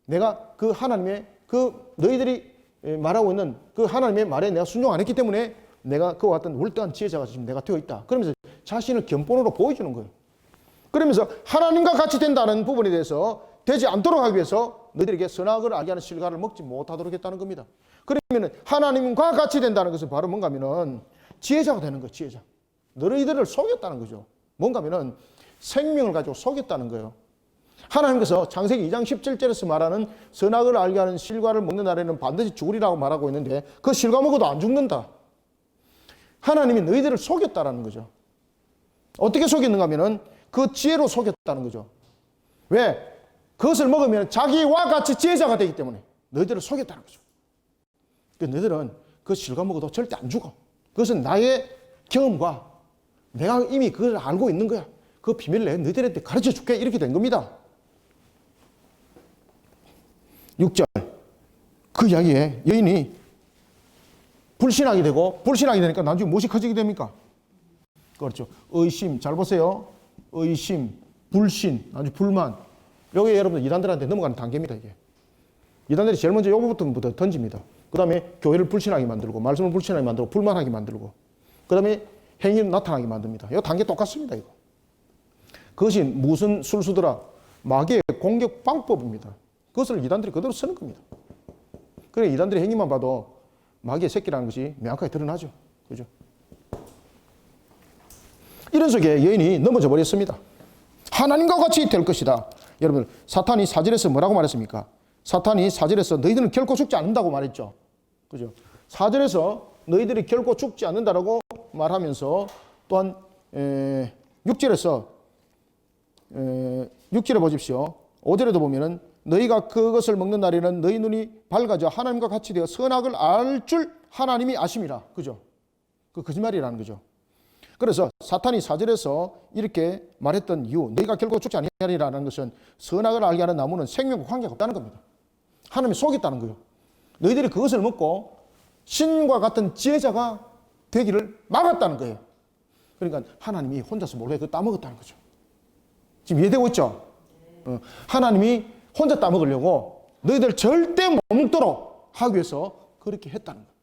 내가 그 하나님의 그 너희들이 말하고 있는 그 하나님의 말에 내가 순종 안 했기 때문에 내가 그와 같은 올드한 지혜자가 지금 내가 되어 있다. 그러면서 자신을 견본으로 보여주는 거예요. 그러면서 하나님과 같이 된다는 부분에 대해서 되지 않도록 하기 위해서 너희들에게 선악을 알게 하는 실과를 먹지 못하도록 했다는 겁니다. 그러면 하나님과 같이 된다는 것은 바로 뭔가 하면은 지혜자가 되는 거예요. 지혜자. 너희들을 속였다는 거죠. 뭔가 하면은 생명을 가지고 속였다는 거예요. 하나님께서 창세기 2장 17절에서 말하는 선악을 알게 하는 실과를 먹는 날에는 반드시 죽으리라고 말하고 있는데 그 실과 먹어도 안 죽는다. 하나님이 너희들을 속였다라는 거죠. 어떻게 속였는가 하면은 그 지혜로 속였다는 거죠. 왜? 그것을 먹으면 자기와 같이 지혜자가 되기 때문에 너희들을 속였다는 거죠. 너희들은 그 실과 먹어도 절대 안 죽어. 그것은 나의 경험과 내가 이미 그걸 알고 있는 거야. 그 비밀을 내가 너희들한테 가르쳐 줄게. 이렇게 된 겁니다. 6절. 그 이야기에 여인이 불신하게 되고 불신하게 되니까 나중에 무엇이 커지게 됩니까? 그렇죠. 의심. 잘 보세요. 의심, 불신, 아주 불만. 요게 여러분들 이단들한테 넘어가는 단계입니다. 이게. 이단들이 제일 먼저 요거부터 던집니다. 그 다음에 교회를 불신하게 만들고 말씀을 불신하게 만들고 불만하게 만들고 그 다음에 행위를 나타나게 만듭니다. 이 단계 똑같습니다. 이거. 그것이 무슨 술수더라? 마귀의 공격 방법입니다. 그것을 이단들이 그대로 쓰는 겁니다. 그래 이단들의 행위만 봐도 마귀의 새끼라는 것이 명확하게 드러나죠. 그죠? 이런 속에 여인이 넘어져 버렸습니다. 하나님과 같이 될 것이다. 여러분 사탄이 4절에서 뭐라고 말했습니까? 사탄이 4절에서 너희들은 결코 죽지 않는다고 말했죠. 그죠? 4절에서 너희들이 결코 죽지 않는다라고 말하면서 또한 6절에서 6절에 보십시오. 5절에도 보면은 너희가 그것을 먹는 날에는 너희 눈이 밝아져 하나님과 같이 되어 선악을 알 줄 하나님이 아심이라. 그죠? 그 거짓말이라는 거죠. 그래서 사탄이 4절에서 이렇게 말했던 이유, 너희가 결코 죽지 아니하리라는 것은 선악을 알게 하는 나무는 생명과 관계가 없다는 겁니다. 하나님이 속였다는 거예요. 너희들이 그것을 먹고 신과 같은 지혜자가 되기를 막았다는 거예요. 그러니까 하나님이 혼자서 몰래 그거 따먹었다는 거죠. 지금 이해되고 있죠? 하나님이 혼자 따먹으려고 너희들 절대 못 먹도록 하기 위해서 그렇게 했다는 거예요.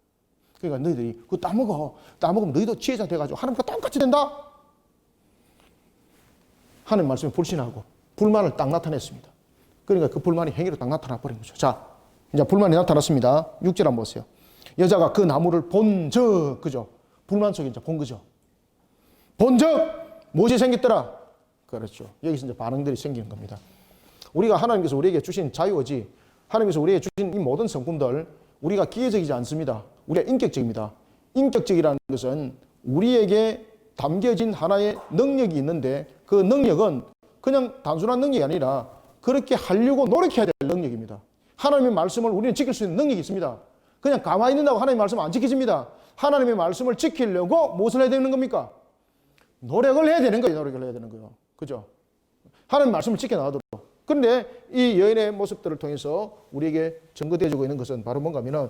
그러니까 너희들이 그거 따먹으면 너희도 지혜자 돼가지고 하나님과 똑같이 된다? 하나님 말씀에 불신하고 불만을 딱 나타냈습니다. 그러니까 그 불만이 행위로 딱 나타나 버린 거죠. 자, 이제 불만이 나타났습니다. 6절 한번 보세요. 여자가 그 나무를 본적, 그죠? 불만 속에 이제 본 거죠. 본적 무엇이 생겼더라? 그렇죠. 여기서 이제 반응들이 생기는 겁니다. 우리가 하나님께서 우리에게 주신 자유의지, 하나님께서 우리에게 주신 이 모든 성품들, 우리가 기계적이지 않습니다. 우리가 인격적입니다. 인격적이라는 것은 우리에게 담겨진 하나의 능력이 있는데 그 능력은 그냥 단순한 능력이 아니라 그렇게 하려고 노력해야 될 능력입니다. 하나님의 말씀을 우리는 지킬 수 있는 능력이 있습니다. 그냥 가만히 있는다고 하나님의 말씀은 안 지켜집니다. 하나님의 말씀을 지키려고 무엇을 해야 되는 겁니까? 노력을 해야 되는 거예요. 노력을 해야 되는 거예요. 그죠? 하나님의 말씀을 지켜나가도록. 그런데 이 여인의 모습들을 통해서 우리에게 증거되어지고 있는 것은 바로 뭔가 하면은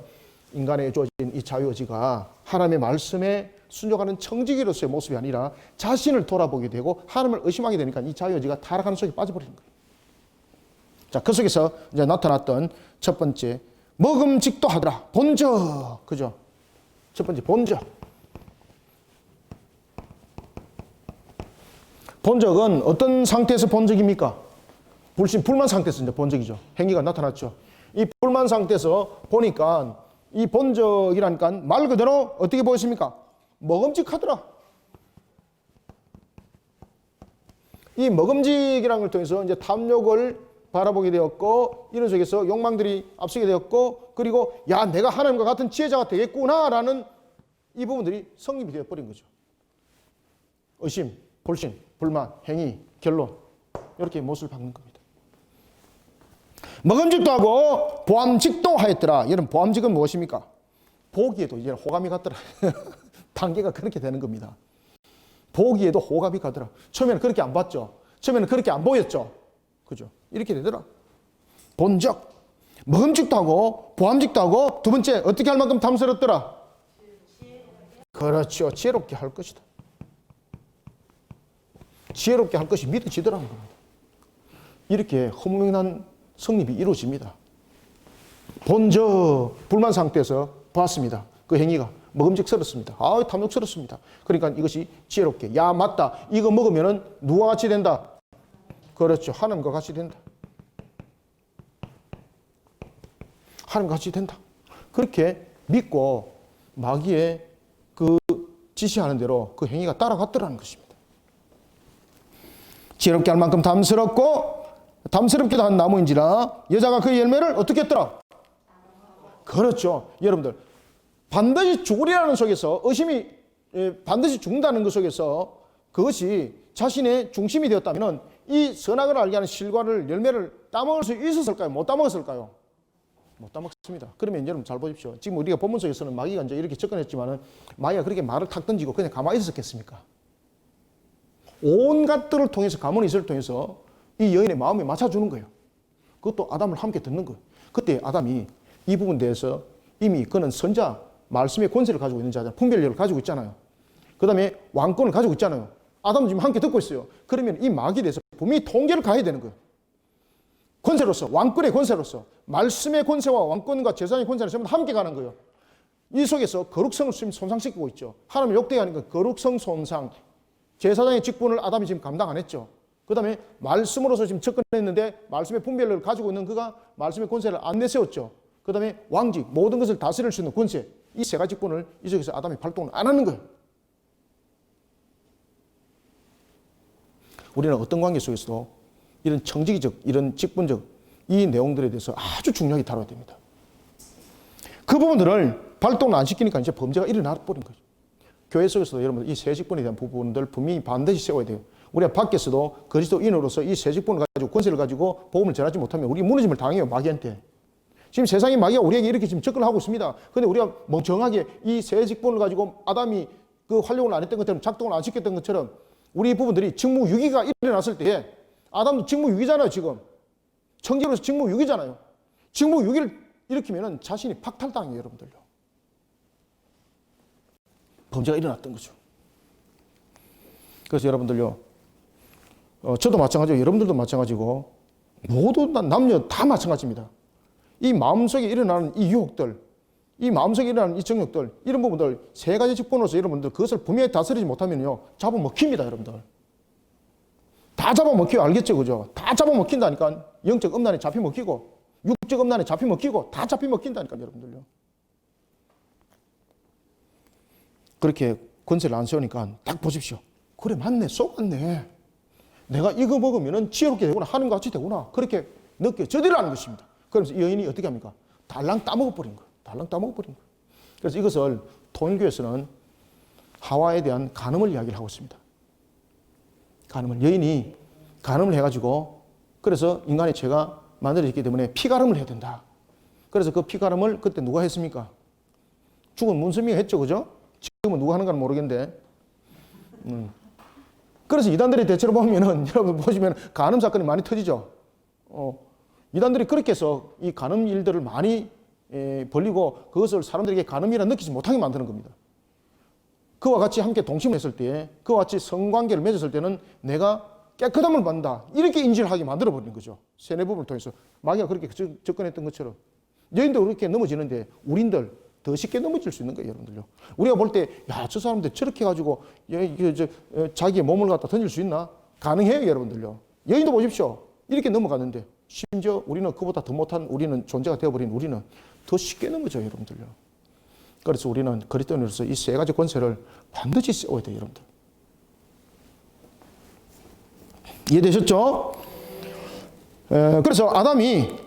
인간에 주어진 이 자유의지가 하나님의 말씀에 순종하는 청지기로서의 모습이 아니라 자신을 돌아보게 되고 하나님을 의심하게 되니까 이 자유의지가 타락하는 속에 빠져버리는 거예요. 자, 그 속에서 이제 나타났던 첫 번째, 먹음직도 하더라. 본적. 그죠? 첫 번째, 본적. 본적은 어떤 상태에서 본적입니까? 불만 상태에서 이제 본적이죠. 행위가 나타났죠. 이 불만 상태에서 보니까 이 본적이라니까 말 그대로 어떻게 보였습니까? 먹음직하더라. 이 먹음직이라는 걸 통해서 이제 탐욕을 바라보게 되었고, 이런 속에서 욕망들이 앞서게 되었고, 그리고 야, 내가 하나님과 같은 지혜자가 되겠구나라는 이 부분들이 성립이 되어버린 거죠. 의심, 불신, 불만, 행위, 결론, 이렇게 못을 박는 겁니다. 먹음직도 하고 보암직도 하였더라. 이런 보암직은 무엇입니까? 보기에도 이제 호감이 갔더라. 단계가 그렇게 되는 겁니다. 보기에도 호감이 가더라. 처음에는 그렇게 안 봤죠. 처음에는 그렇게 안 보였죠. 그죠? 이렇게 되더라. 본적, 먹음직도 하고 보암직도 하고, 두 번째 어떻게 할 만큼 탐스럽더라. 그렇죠. 지혜롭게 할 것이다. 지혜롭게 할 것이 믿어지더라는 겁니다. 이렇게 허무맹랑한 성립이 이루어집니다. 본적, 불만 상태에서 봤습니다. 그 행위가 먹음직스럽습니다. 탐욕스럽습니다. 그러니까 이것이 지혜롭게, 야, 맞다. 이거 먹으면은 누가 같이 된다? 그렇죠. 하나님과 같이 된다. 하나님과 같이 된다. 그렇게 믿고 마귀의 그 지시하는 대로 그 행위가 따라갔더라는 것입니다. 지혜롭게 할 만큼 탐스럽고 담스럽기도 한 나무인지라 여자가 그 열매를 어떻게 했더라? 그렇죠. 여러분들, 반드시 죽으리라는 속에서 의심이 반드시 죽는다는 것 속에서 그것이 자신의 중심이 되었다면 이 선악을 알게 하는 실과를, 열매를 따먹을 수 있었을까요? 못 따먹었을까요? 못 따먹습니다. 그러면 여러분 잘 보십시오. 지금 우리가 본문 속에서는 마귀가 이제 이렇게 접근했지만은 마귀가 그렇게 말을 탁 던지고 그냥 가만히 있었겠습니까? 온갖 들을 통해서, 가문의 이슬을 통해서 이 여인의 마음에 맞춰주는 거예요. 그것도 아담을 함께 듣는 거예요. 그때 아담이 이 부분에 대해서 이미 그는 선자, 말씀의 권세를 가지고 있는 자잖아요. 분별력을 가지고 있잖아요. 그 다음에 왕권을 가지고 있잖아요. 아담도 지금 함께 듣고 있어요. 그러면 이 마귀에 대해서 분명히 통제를 가해야 되는 거예요. 권세로서, 왕권의 권세로서, 말씀의 권세와 왕권과 제사장의 권세는 전부 함께 가는 거예요. 이 속에서 거룩성을 지금 손상시키고 있죠. 하나님을 욕되게 하는 건 거룩성 손상, 제사장의 직분을 아담이 지금 감당 안 했죠. 그 다음에 말씀으로서 지금 접근했는데 말씀의 분별력을 가지고 있는 그가 말씀의 권세를 안 내세웠죠. 그 다음에 왕직, 모든 것을 다스릴 수 있는 권세, 이 세 가지 직분을 이 속에서 아담이 발동을 안 하는 거예요. 우리는 어떤 관계 속에서도 이런 청지기적, 이런 직분적 이 내용들에 대해서 아주 중요하게 다뤄야 됩니다. 그 부분들을 발동을 안 시키니까 이제 범죄가 일어나 버린 거죠. 교회 속에서도 여러분들 이 세 직분에 대한 부분들 분명히 반드시 세워야 돼요. 우리가 밖에서도 그리스도인으로서 이 세 직분을 가지고, 권세를 가지고 복음을 전하지 못하면 우리 무너짐을 당해요, 마귀한테. 지금 세상의 마귀가 우리에게 이렇게 지금 접근을 하고 있습니다. 그런데 우리가 멍청하게 이 세 직분을 가지고 아담이 그 활용을 안 했던 것처럼, 작동을 안 시켰던 것처럼 우리 부분들이 직무유기가 일어났을 때에, 아담도 직무유기잖아요, 지금. 청지로서 직무유기잖아요. 직무유기를 일으키면 자신이 박탈당해요, 여러분들요. 범죄가 일어났던 거죠. 그래서 여러분들요, 저도 마찬가지고 여러분들도 마찬가지고 모두 남녀 다 마찬가지입니다. 이 마음속에 일어나는 이 유혹들, 이 마음속에 일어나는 이 정욕들, 이런 부분들 세 가지 직분으로서 여러분들 그것을 분명히 다스리지 못하면요, 잡아먹힙니다, 여러분들. 다 잡아먹혀요. 알겠죠? 그죠? 다 잡아먹힌다니까. 영적 음란에 잡혀먹히고 육적 음란에 잡혀먹히고 다 잡혀먹힌다니까, 여러분들요. 그렇게 권세를 안 세우니까 딱 보십시오. 그래, 맞네, 속았네. 내가 이거 먹으면 지혜롭게 되구나, 하나님과 같이 되구나, 그렇게 느껴져들라는 것입니다. 그러면서 이 여인이 어떻게 합니까? 달랑 따먹어버린 거예요. 달랑 따먹어버린 거예요. 그래서 이것을 통일교에서는 하와에 대한 간음을 이야기를 하고 있습니다. 간음을, 여인이 간음을 해가지고, 그래서 인간의 죄가 만들어졌기 때문에 피가름을 해야 된다. 그래서 그 피가름을 그때 누가 했습니까? 죽은 문선미가 했죠. 그죠? 지금은 누가 하는 건 모르겠는데. 그래서 이단들이 대체로 보면은 여러분 보시면 간음 사건이 많이 터지죠. 이단들이 그렇게 해서 이 간음 일들을 많이 벌리고 그것을 사람들에게 간음이라 느끼지 못하게 만드는 겁니다. 그와 같이 함께 동침을 했을 때, 그와 같이 성관계를 맺었을 때는 내가 깨끗함을 받는다. 이렇게 인지를 하게 만들어버리는 거죠. 세뇌 부분을 통해서. 마귀가 그렇게 접근했던 것처럼. 여인도 그렇게 넘어지는데 우린들 더 쉽게 넘어질 수 있는 거예요, 여러분들요. 우리가 볼 때, 야, 저 사람들 저렇게 해가지고 자기의 몸을 갖다 던질 수 있나? 가능해요, 여러분들요. 여인도 보십시오. 이렇게 넘어갔는데, 심지어 우리는 그보다 더 못한 우리는 존재가 되어버린 우리는 더 쉽게 넘어져요, 여러분들요. 그래서 우리는 그리스도인으로서 이 세 가지 권세를 반드시 세워야 돼요, 여러분들. 이해되셨죠? 그래서 아담이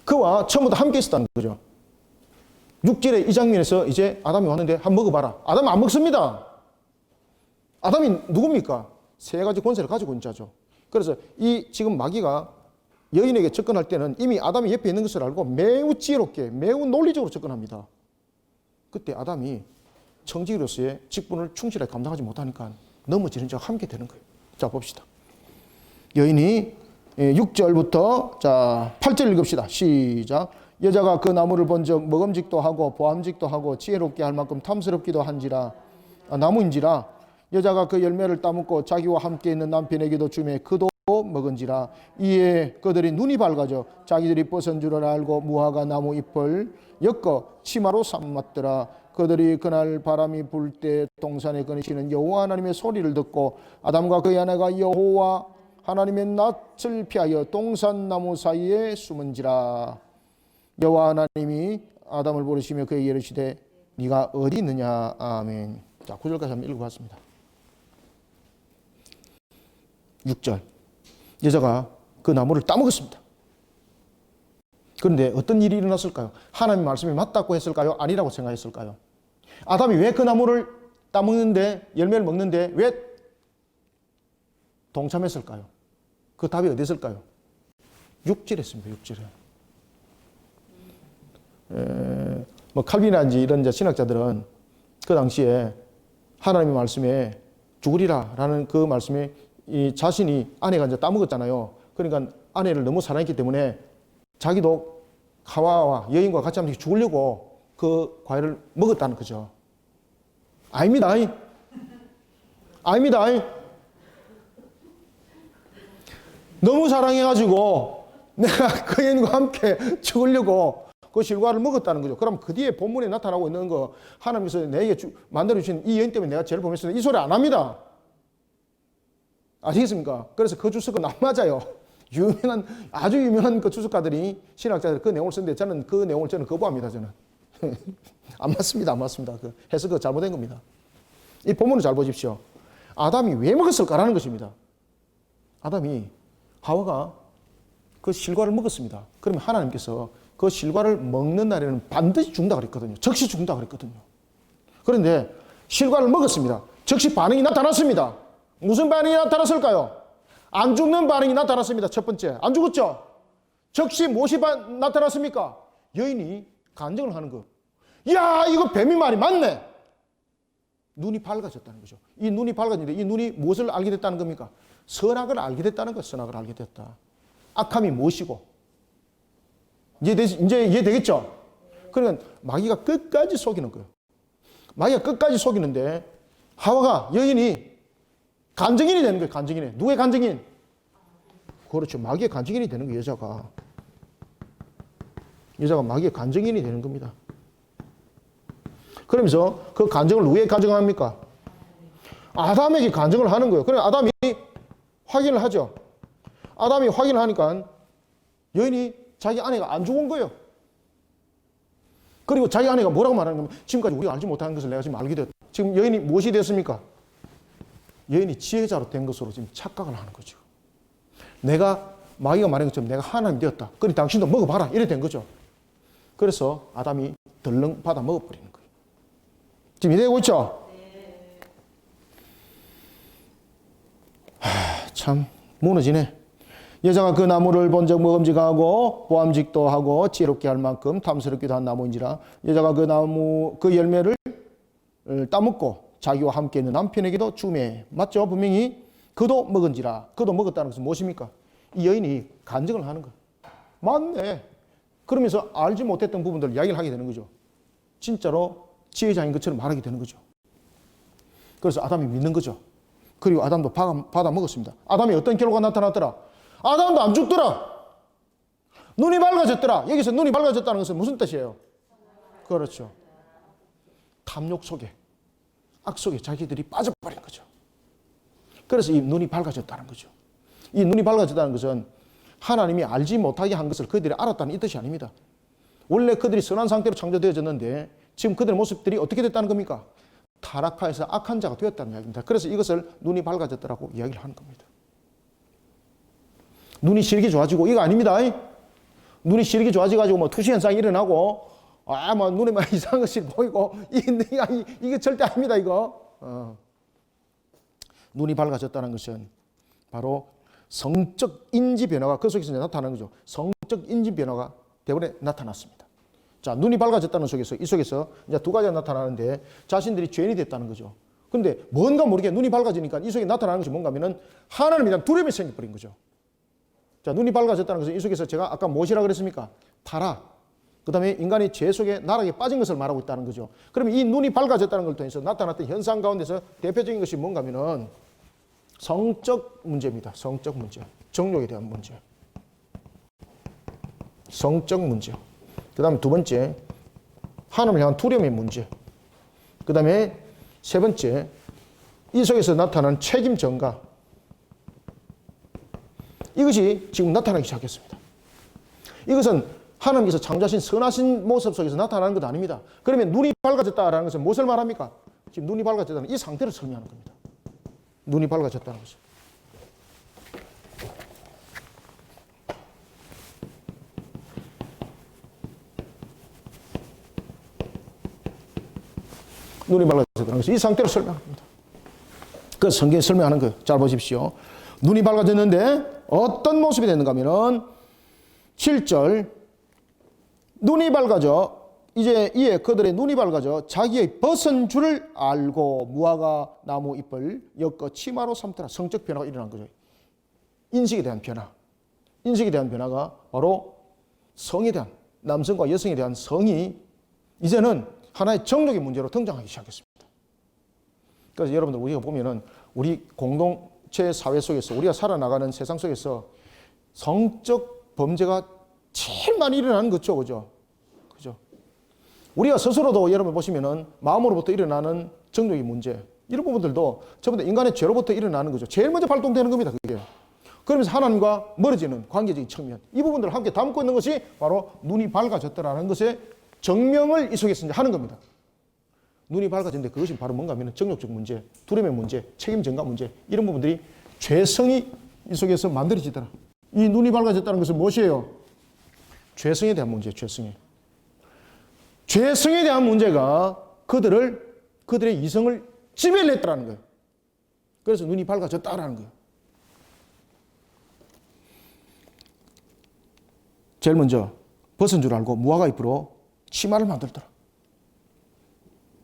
그와 처음부터 함께 있었다는 거죠. 6절에 이 장면에서 이제 아담이 왔는데 한번 먹어봐라. 아담은 안 먹습니다. 아담이 누굽니까? 세 가지 권세를 가지고 있는 자죠. 그래서 이 지금 마귀가 여인에게 접근할 때는 이미 아담이 옆에 있는 것을 알고 매우 지혜롭게, 매우 논리적으로 접근합니다. 그때 아담이 청지기로서의 직분을 충실하게 감당하지 못하니까 넘어지는 자와 함께 되는 거예요. 자, 봅시다. 여인이 6절부터 자 8절 읽읍시다. 시작. 여자가 그 나무를 본즉 먹음직도 하고 보암직도 하고 지혜롭게 할 만큼 탐스럽기도 한지라 나무인지라 여자가 그 열매를 따먹고 자기와 함께 있는 남편에게도 주매 그도 먹은지라 이에 그들이 눈이 밝아져 자기들이 벗은 줄을 알고 무화과 나무 잎을 엮어 치마로 삼았더라. 그들이 그날 바람이 불 때 동산에 거니시는 여호와 하나님의 소리를 듣고 아담과 그의 아내가 여호와 하나님의 낯을 피하여 동산나무 사이에 숨은지라. 여호와 하나님이 아담을 부르시며 그에게 이르시되 네가 어디 있느냐. 아멘. 자, 9절까지 한번 읽어봤습니다. 6절. 여자가 그 나무를 따먹었습니다. 그런데 어떤 일이 일어났을까요? 하나님의 말씀이 맞다고 했을까요? 아니라고 생각했을까요? 아담이 왜 그 나무를 따먹는데, 열매를 먹는데 왜 동참했을까요? 그 답이 어디 있을까요? 6절에 있습니다. 6절에. 뭐 칼빈이라든지 이런 신학자들은 그 당시에 하나님의 말씀에 죽으리라라는 그 말씀에 이 자신이 아내가 이제 따먹었잖아요. 그러니까 아내를 너무 사랑했기 때문에 자기도 하와와 여인과 같이 한번 죽으려고 그 과일을 먹었다는 거죠. 아닙니다. 아닙니다. 너무 사랑해가지고 내가 그 여인과 함께 죽으려고 그 실과를 먹었다는 거죠. 그럼 그 뒤에 본문에 나타나고 있는 거 하나님께서 내게 만들어주신 이 여인 때문에 내가 죄를 범했으니 이 소리 안 합니다. 아시겠습니까? 그래서 그 주석은 안 맞아요. 아주 유명한 그 주석가들이 신학자들 그 내용을 쓰는데 저는 그 내용을 거부합니다. 저는 안 맞습니다. 안 맞습니다. 그 해석이 잘못된 겁니다. 이 본문을 잘 보십시오. 아담이 왜 먹었을까라는 것입니다. 아담이 하와가 그 실과를 먹었습니다. 그러면 하나님께서 그 실과를 먹는 날에는 반드시 죽는다 그랬거든요. 즉시 죽는다 그랬거든요. 그런데 실과를 먹었습니다. 즉시 반응이 나타났습니다. 무슨 반응이 나타났을까요? 안 죽는 반응이 나타났습니다. 첫 번째. 안 죽었죠? 즉시 무엇이 나타났습니까? 여인이 간증을 하는 거. 야, 이거 뱀이 말이 맞네. 눈이 밝아졌다는 거죠. 이 눈이 밝아졌는데 이 눈이 무엇을 알게 됐다는 겁니까? 선악을 알게 됐다는 것. 선악을 알게 됐다. 악함이 무엇이고. 이제 이해되겠죠? 그러니까 마귀가 끝까지 속이는 거예요. 마귀가 끝까지 속이는데 하와가 여인이 간증인이 되는 거예요. 간증인이. 누구의 간증인? 그렇죠. 마귀의 간증인이 되는 거예요. 여자가 마귀의 간증인이 되는 겁니다. 그러면서 그 간증을 누구에게 간증합니까? 아담에게 간증을 하는 거예요. 그래서 아담이 확인을 하죠. 아담이 확인을 하니까 여인이 자기 아내가 안 죽은 거예요. 그리고 자기 아내가 뭐라고 말하는 겁니까? 지금까지 우리가 알지 못하는 것을 내가 지금 알게 됐다. 지금 여인이 무엇이 됐습니까? 여인이 지혜자로 된 것으로 지금 착각을 하는 거죠. 마귀가 말한 것처럼 내가 하나님 되었다. 그러니 당신도 먹어봐라. 이래 된 거죠. 그래서 아담이 덜렁 받아 먹어버리는 거예요. 지금 이해되고 있죠? 참 무너지네. 여자가 그 나무를 본적 먹음직하고 보암직도 하고 지혜롭게 할 만큼 탐스럽기도 한 나무인지라 여자가 그 나무 그 열매를 따먹고 자기와 함께 있는 남편에게도 주매. 맞죠? 분명히 그도 먹은지라. 그도 먹었다는 것은 무엇입니까? 이 여인이 간증을 하는 거예요. 맞네. 그러면서 알지 못했던 부분들을 이야기를 하게 되는 거죠. 진짜로 지혜자인 것처럼 말하게 되는 거죠. 그래서 아담이 믿는 거죠. 그리고 아담도 받아 먹었습니다. 아담이 어떤 결과가 나타났더라? 아담도 안 죽더라. 눈이 밝아졌더라. 여기서 눈이 밝아졌다는 것은 무슨 뜻이에요? 그렇죠. 탐욕 속에, 악 속에 자기들이 빠져버린 거죠. 그래서 이 눈이 밝아졌다는 거죠. 이 눈이 밝아졌다는 것은 하나님이 알지 못하게 한 것을 그들이 알았다는 이 뜻이 아닙니다. 원래 그들이 선한 상태로 창조되어졌는데 지금 그들의 모습들이 어떻게 됐다는 겁니까? 타락하여서 악한 자가 되었다는 이야기입니다. 그래서 이것을 눈이 밝아졌다라고 이야기를 하는 겁니다. 눈이 시력이 좋아지고 이거 아닙니다. 눈이 시력이 좋아져가지고 뭐 투시 현상이 일어나고 뭐 눈에 막 이상한 것이 보이고 이게 절대 아닙니다. 이거 눈이 밝아졌다는 것은 바로 성적 인지 변화가 그 속에서 나타나는 거죠. 성적 인지 변화가 대부분에 나타났습니다. 자, 눈이 밝아졌다는 속에서 이 속에서 이제 두 가지가 나타나는데 자신들이 죄인이 됐다는 거죠. 근데 뭔가 모르게 눈이 밝아지니까 이 속에 나타나는 것이 뭔가 하면은 하나님에 대한 두려움이 생겨버린 거죠. 자, 눈이 밝아졌다는 것은 이 속에서 제가 아까 무엇이라고 그랬습니까? 타락. 그 다음에 인간이 죄 속에 나락에 빠진 것을 말하고 있다는 거죠. 그러면 이 눈이 밝아졌다는 걸 통해서 나타났던 현상 가운데서 대표적인 것이 뭔가 하면은 성적 문제입니다. 성적 문제. 정욕에 대한 문제. 성적 문제. 그 다음에 두 번째, 하나님을 향한 두려움의 문제. 그 다음에 세 번째, 이 속에서 나타나는 책임 전가. 이것이 지금 나타나기 시작했습니다. 이것은 하나님께서 창조하신 선하신 모습 속에서 나타나는 것 아닙니다. 그러면 눈이 밝아졌다라는 것은 무엇을 말합니까? 지금 눈이 밝아졌다는 이 상태를 설명하는 겁니다. 눈이 밝아졌다는 것은. 눈이 밝아졌다는 것은 이 상태를 설명합니다. 그 성경에 설명하는 거 잘 보십시오. 눈이 밝아졌는데 어떤 모습이 되는가 하면은 7절 눈이 밝아져 이제 이에 그들의 눈이 밝아져 자기의 벗은 줄을 알고 무화과 나무 잎을 엮어 치마로 삼더라. 성적 변화가 일어난 거죠. 인식에 대한 변화. 인식에 대한 변화가 바로 성에 대한 남성과 여성에 대한 성이 이제는 하나의 정욕의 문제로 등장하기 시작했습니다. 그래서 여러분들 우리가 보면은 우리 공동체 사회 속에서 우리가 살아나가는 세상 속에서 성적 범죄가 제일 많이 일어나는 거죠. 그죠? 그죠? 우리가 스스로도 여러분 보시면은 마음으로부터 일어나는 정욕의 문제 이런 부분들도 전부 다 인간의 죄로부터 일어나는 거죠. 제일 먼저 발동되는 겁니다. 그게. 그러면서 하나님과 멀어지는 관계적인 측면 이 부분들을 함께 담고 있는 것이 바로 눈이 밝아졌다라는 것의 정명을 이 속에서 이제 하는 겁니다. 눈이 밝아졌는데 그것이 바로 뭔가 하면 정욕적 문제, 두려움의 문제, 책임 전가 문제 이런 부분들이 죄성이 이 속에서 만들어지더라. 이 눈이 밝아졌다는 것은 무엇이에요? 죄성에 대한 문제예요. 죄성에. 죄성에 대한 문제가 그들의 이성을 지배를 했다는 거예요. 그래서 눈이 밝아졌다라는 거예요. 제일 먼저 벗은 줄 알고 무화과 잎으로 치마를 만들더라.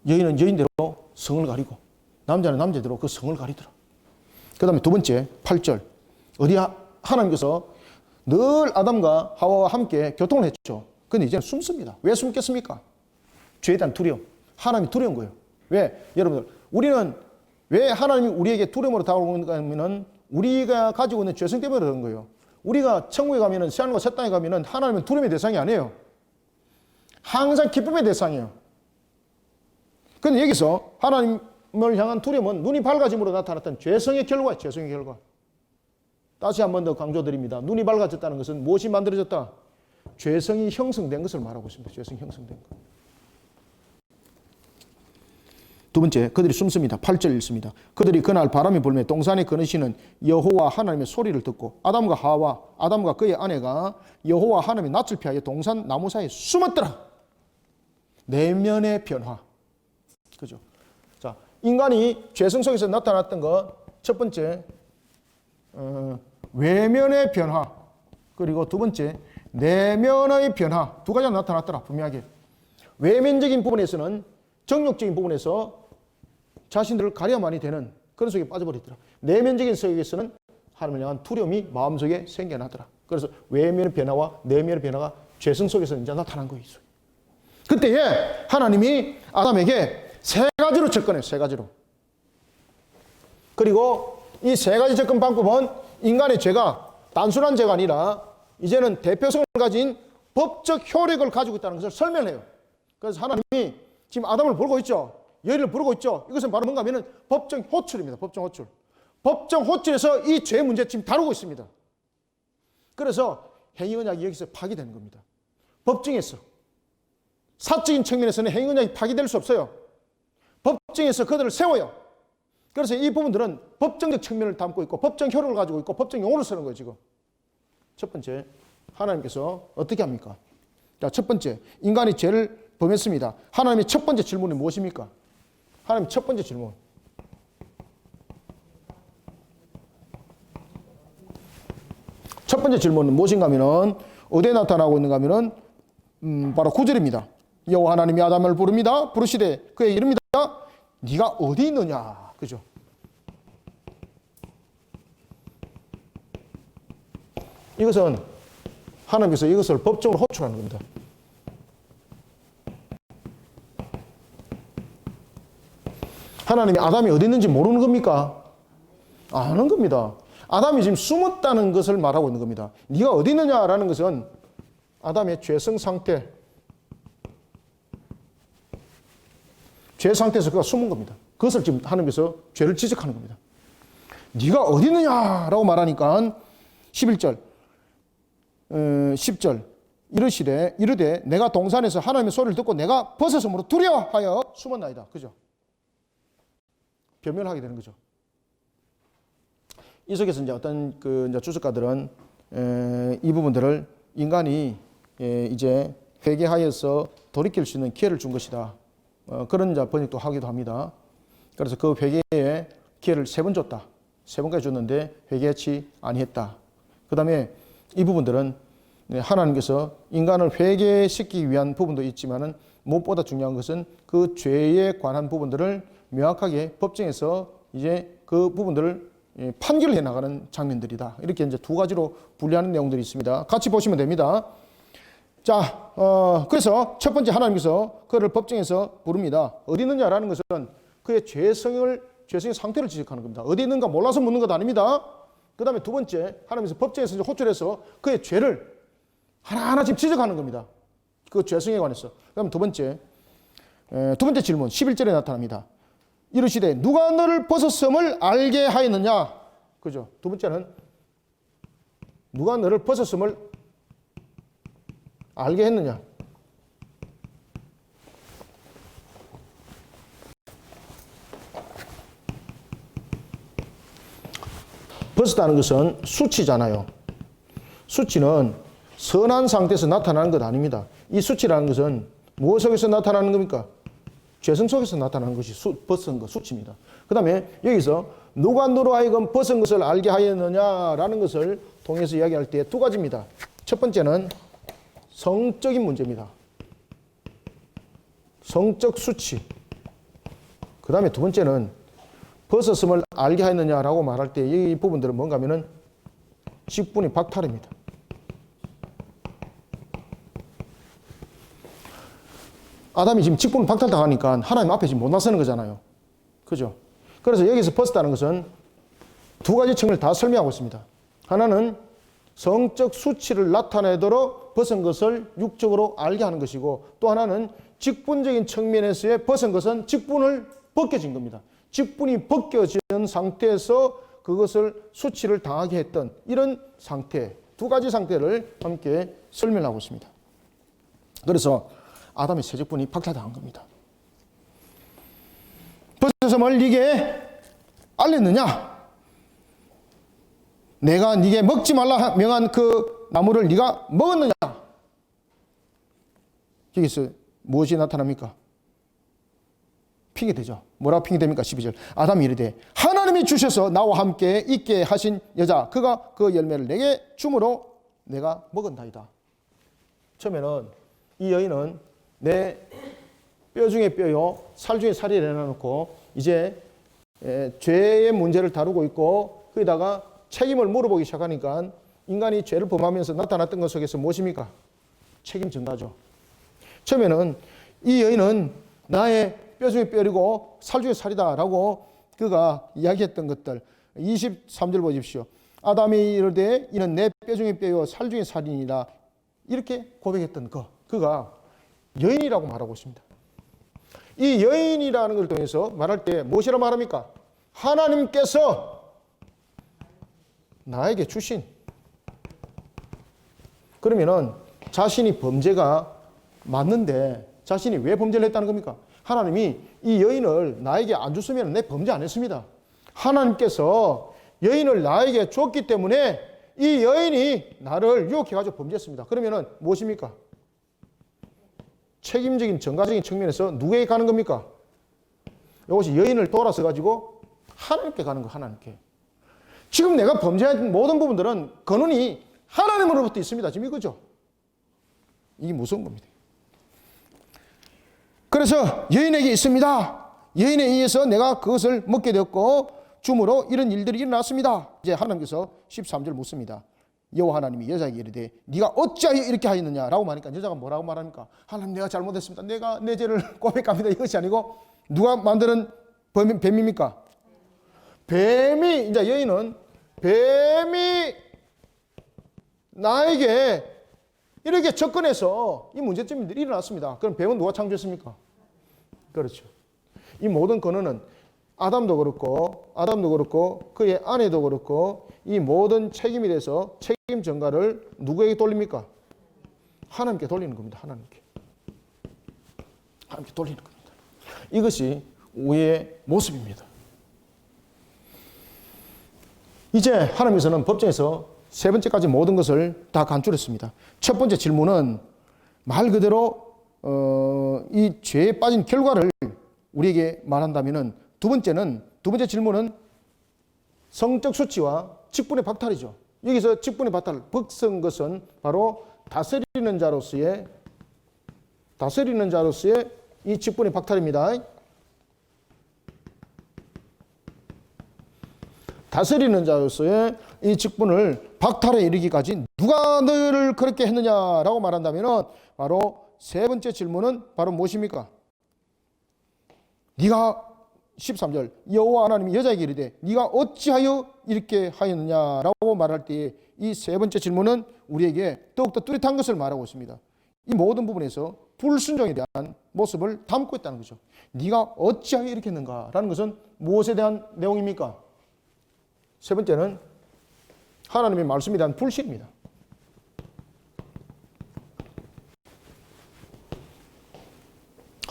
여인은 여인대로 성을 가리고 남자는 남자대로 그 성을 가리더라. 그 다음에 두 번째 8절 어디 하나님께서 늘 아담과 하와와 함께 교통을 했죠. 그런데 이제는 숨습니다. 왜 숨겠습니까? 죄에 대한 두려움. 하나님이 두려운 거예요. 왜? 여러분들 우리는 왜 하나님이 우리에게 두려움으로 다가오는가 하면 우리가 가지고 있는 죄성 때문에 그런 거예요. 우리가 천국에 가면은 새하늘과 새 땅에 가면은 하나님은 두려움의 대상이 아니에요. 항상 기쁨의 대상이에요. 그런데 여기서 하나님을 향한 두려움은 눈이 밝아짐으로 나타났던 죄성의 결과예요. 죄성의 결과. 다시 한 번 더 강조드립니다. 눈이 밝아졌다는 것은 무엇이 만들어졌다? 죄성이 형성된 것을 말하고 있습니다. 죄성이 형성된 것. 두 번째, 그들이 숨습니다. 8절 읽습니다. 그들이 그날 바람이 불며 동산에 거느시는 여호와 하나님의 소리를 듣고 아담과 그의 아내가 여호와 하나님의 낯을 피하여 동산 나무 사이에 숨었더라. 내면의 변화. 그죠? 자, 인간이 죄성 속에서 나타났던 것 첫 번째 외면의 변화, 그리고 두 번째 내면의 변화, 두 가지가 나타났더라. 분명하게 외면적인 부분에서는 정욕적인 부분에서 자신들을 가려만이 되는 그런 속에 빠져버리더라. 내면적인 속에서는 하나님을 향한 두려움이 마음속에 생겨나더라. 그래서 외면의 변화와 내면의 변화가 죄성 속에서 이제 나타난 거예요. 그때에 하나님이 아담에게 세 가지로 접근해요. 세 가지로. 그리고 이 세 가지 접근 방법은 인간의 죄가 단순한 죄가 아니라 이제는 대표성을 가진 법적 효력을 가지고 있다는 것을 설명해요. 그래서 하나님이 지금 아담을 부르고 있죠. 여인을 부르고 있죠. 이것은 바로 뭔가 하면 법정 호출입니다. 법정 호출. 법정 호출에서 이 죄 문제 지금 다루고 있습니다. 그래서 행위언약이 여기서 파기되는 겁니다. 법정에서. 사적인 측면에서는 행위언약이 파기될 수 없어요. 법정에서 그들을 세워요. 그래서 이 부분들은 법정적 측면을 담고 있고 법정 효력을 가지고 있고 법정 용어를 쓰는 거예요. 지금 첫 번째, 하나님께서 어떻게 합니까? 자, 첫 번째, 인간이 죄를 범했습니다. 하나님의 첫 번째 질문이 무엇입니까? 하나님의 첫 번째 질문. 첫 번째 질문은 무엇인가 하면은 어디에 나타나고 있는가 하면은 바로 9절입니다. 여호와 하나님이 아담을 부릅니다. 부르시되 그에게 이릅니다. 네가 어디 있느냐? 그죠? 이것은 하나님께서 이것을 법적으로 호출하는 겁니다. 하나님이 아담이 어디 있는지 모르는 겁니까? 아는 겁니다. 아담이 지금 숨었다는 것을 말하고 있는 겁니다. 네가 어디 있느냐라는 것은 아담의 죄성 상태, 죄 상태에서 그가 숨은 겁니다. 그것을 지금 하나님께서 죄를 지적하는 겁니다. 네가 어디 있느냐라고 말하니까 11절, 10절 이르되 내가 동산에서 하나님의 소리를 듣고 내가 벗어섬으로 두려워하여 숨었나이다. 그죠? 변명하게 되는 거죠. 이 속에서 이제 어떤 이제 주석가들은 이 부분들을 인간이 이제 회개하여서 돌이킬 수 있는 기회를 준 것이다. 그런 이제 번역도 하기도 합니다. 그래서 그 회개의 기회를 3번 줬다. 3번까지 줬는데 회개치 아니했다. 그 다음에 이 부분들은 하나님께서 인간을 회개시키기 위한 부분도 있지만은 무엇보다 중요한 것은 그 죄에 관한 부분들을 명확하게 법정에서 이제 그 부분들을 판결을 해 나가는 장면들이다. 이렇게 이제 두 가지로 분류하는 내용들이 있습니다. 같이 보시면 됩니다. 자, 그래서 첫 번째 하나님께서 그를 법정에서 부릅니다. 어디 있느냐라는 것은 그의 죄성의 상태를 지적하는 겁니다. 어디 있는가 몰라서 묻는 것 아닙니다. 그 다음에 두 번째, 하나님께서 법정에서 이제 호출해서 그의 죄를 하나하나 지금 지적하는 겁니다. 그 죄성에 관해서. 그 다음에 두 번째 질문, 11절에 나타납니다. 이르시되 누가 너를 벗었음을 알게 하였느냐? 그죠? 두 번째는 누가 너를 벗었음을 알게 했느냐? 벗었다는 것은 수치잖아요. 수치는 선한 상태에서 나타나는 것 아닙니다. 이 수치라는 것은 무엇 속에서 나타나는 겁니까? 죄성 속에서 나타나는 것이 벗은 것, 수치입니다. 그 다음에 여기서 누가 너로 하여금 벗은 것을 알게 하였느냐라는 것을 통해서 이야기할 때 두 가지입니다. 첫 번째는 성적인 문제입니다. 성적 수치. 그 다음에 두 번째는 벗었음을 알게 하였느냐라고 말할 때 이 부분들은 뭔가 하면은 직분이 박탈입니다. 아담이 지금 직분을 박탈당하니까 하나님 앞에 지금 못 나서는 거잖아요. 그죠? 그래서 여기서 벗었다는 것은 두 가지 측면을 다 설명하고 있습니다. 하나는 성적 수치를 나타내도록 벗은 것을 육적으로 알게 하는 것이고, 또 하나는 직분적인 측면에서의 벗은 것은 직분을 벗겨진 겁니다. 직분이 벗겨진 상태에서 그것을 수치를 당하게 했던 이런 상태, 두 가지 상태를 함께 설명하고 있습니다. 그래서 아담의 새 직분이 박탈당한 겁니다. 벗었음을 네게 알렸느냐? 내가 네게 먹지 말라 명한 그 나무를 네가 먹었느냐? 여기서 무엇이 나타납니까? 핑계대죠. 뭐라고 핑계됩니까? 12절. 아담이 이르되 하나님의 하나님이 주셔서 나와 함께 있게 하신 여자, 그가 그 열매를 내게 주므로 내가 먹은다이다. 처음에는 이 여인은 내 뼈 중에 뼈요 살 중에 살이 내놔놓고 이제 죄의 문제를 다루고 있고, 거기다가 책임을 물어보기 시작하니까 인간이 죄를 범하면서 나타났던 것 속에서 무엇입니까? 책임 전가죠. 처음에는 이 여인은 나의 뼈 중에 뼈이고 살 중에 살이다라고 그가 이야기했던 것들, 23절 보십시오. 아담이 이르되 이는 내 뼈 중에 뼈요 살 중에 살이니라, 이렇게 고백했던 그가 여인이라고 말하고 있습니다. 이 여인이라는 걸 통해서 말할 때 무엇이라고 말합니까? 하나님께서 나에게 주신. 그러면은 자신이 범죄가 맞는데 자신이 왜 범죄를 했다는 겁니까? 하나님이 이 여인을 나에게 안 줬으면 내 범죄 안 했습니다. 하나님께서 여인을 나에게 줬기 때문에 이 여인이 나를 유혹해가지고 범죄했습니다. 그러면은 무엇입니까? 책임적인 전가적인 측면에서 누구에게 가는 겁니까? 이것이 여인을 돌아서 가지고 하나님께 가는 거, 하나님께. 지금 내가 범죄한 모든 부분들은 근원이 하나님으로부터 있습니다. 지금 이거죠. 이게 무서운 겁니다. 그래서 여인에게 있습니다. 여인에 의해서 내가 그것을 먹게 되었고 주므로 이런 일들이 일어났습니다. 이제 하나님께서 13절 묻습니다. 여호와 하나님이 여자에게 이르되 네가 어찌하여 이렇게 하였느냐라고 말하니까 여자가 뭐라고 말합니까? 하나님, 내가 잘못했습니다. 내가 내 죄를 고백합니다. 이것이 아니고 누가 만드는 뱀입니까? 뱀이, 이제 여인은 뱀이 나에게 이렇게 접근해서 이 문제점이 일어났습니다. 그럼 뱀은 누가 창조했습니까? 그렇죠. 이 모든 근원은 아담도 그렇고 그의 아내도 그렇고 이 모든 책임이 돼서 책임 전가를 누구에게 돌립니까? 하나님께 돌리는 겁니다. 하나님께 돌리는 겁니다. 이것이 우리의 모습입니다. 이제 하나님께서는 법정에서 세 번째까지 모든 것을 다 간추렸습니다. 첫 번째 질문은 말 그대로 이 죄에 빠진 결과를 우리에게 말한다면은, 두 번째 질문은 성적 수치와 직분의 박탈이죠. 여기서 직분의 박탈, 벗은 것은 바로 다스리는 자로서의 이 직분의 박탈입니다. 다스리는 자로서의 이 직분을 박탈에 이르기까지 누가 너를 그렇게 했느냐라고 말한다면, 바로 세 번째 질문은 바로 무엇입니까? 네가 13절 여호와 하나님이 여자에게 이르되 네가 어찌하여 이렇게 하였느냐라고 말할 때 이 세 번째 질문은 우리에게 더욱더 뚜렷한 것을 말하고 있습니다. 이 모든 부분에서 불순종에 대한 모습을 담고 있다는 거죠. 네가 어찌하여 이렇게 했는가라는 것은 무엇에 대한 내용입니까? 세 번째는 하나님의 말씀에 대한 불신입니다.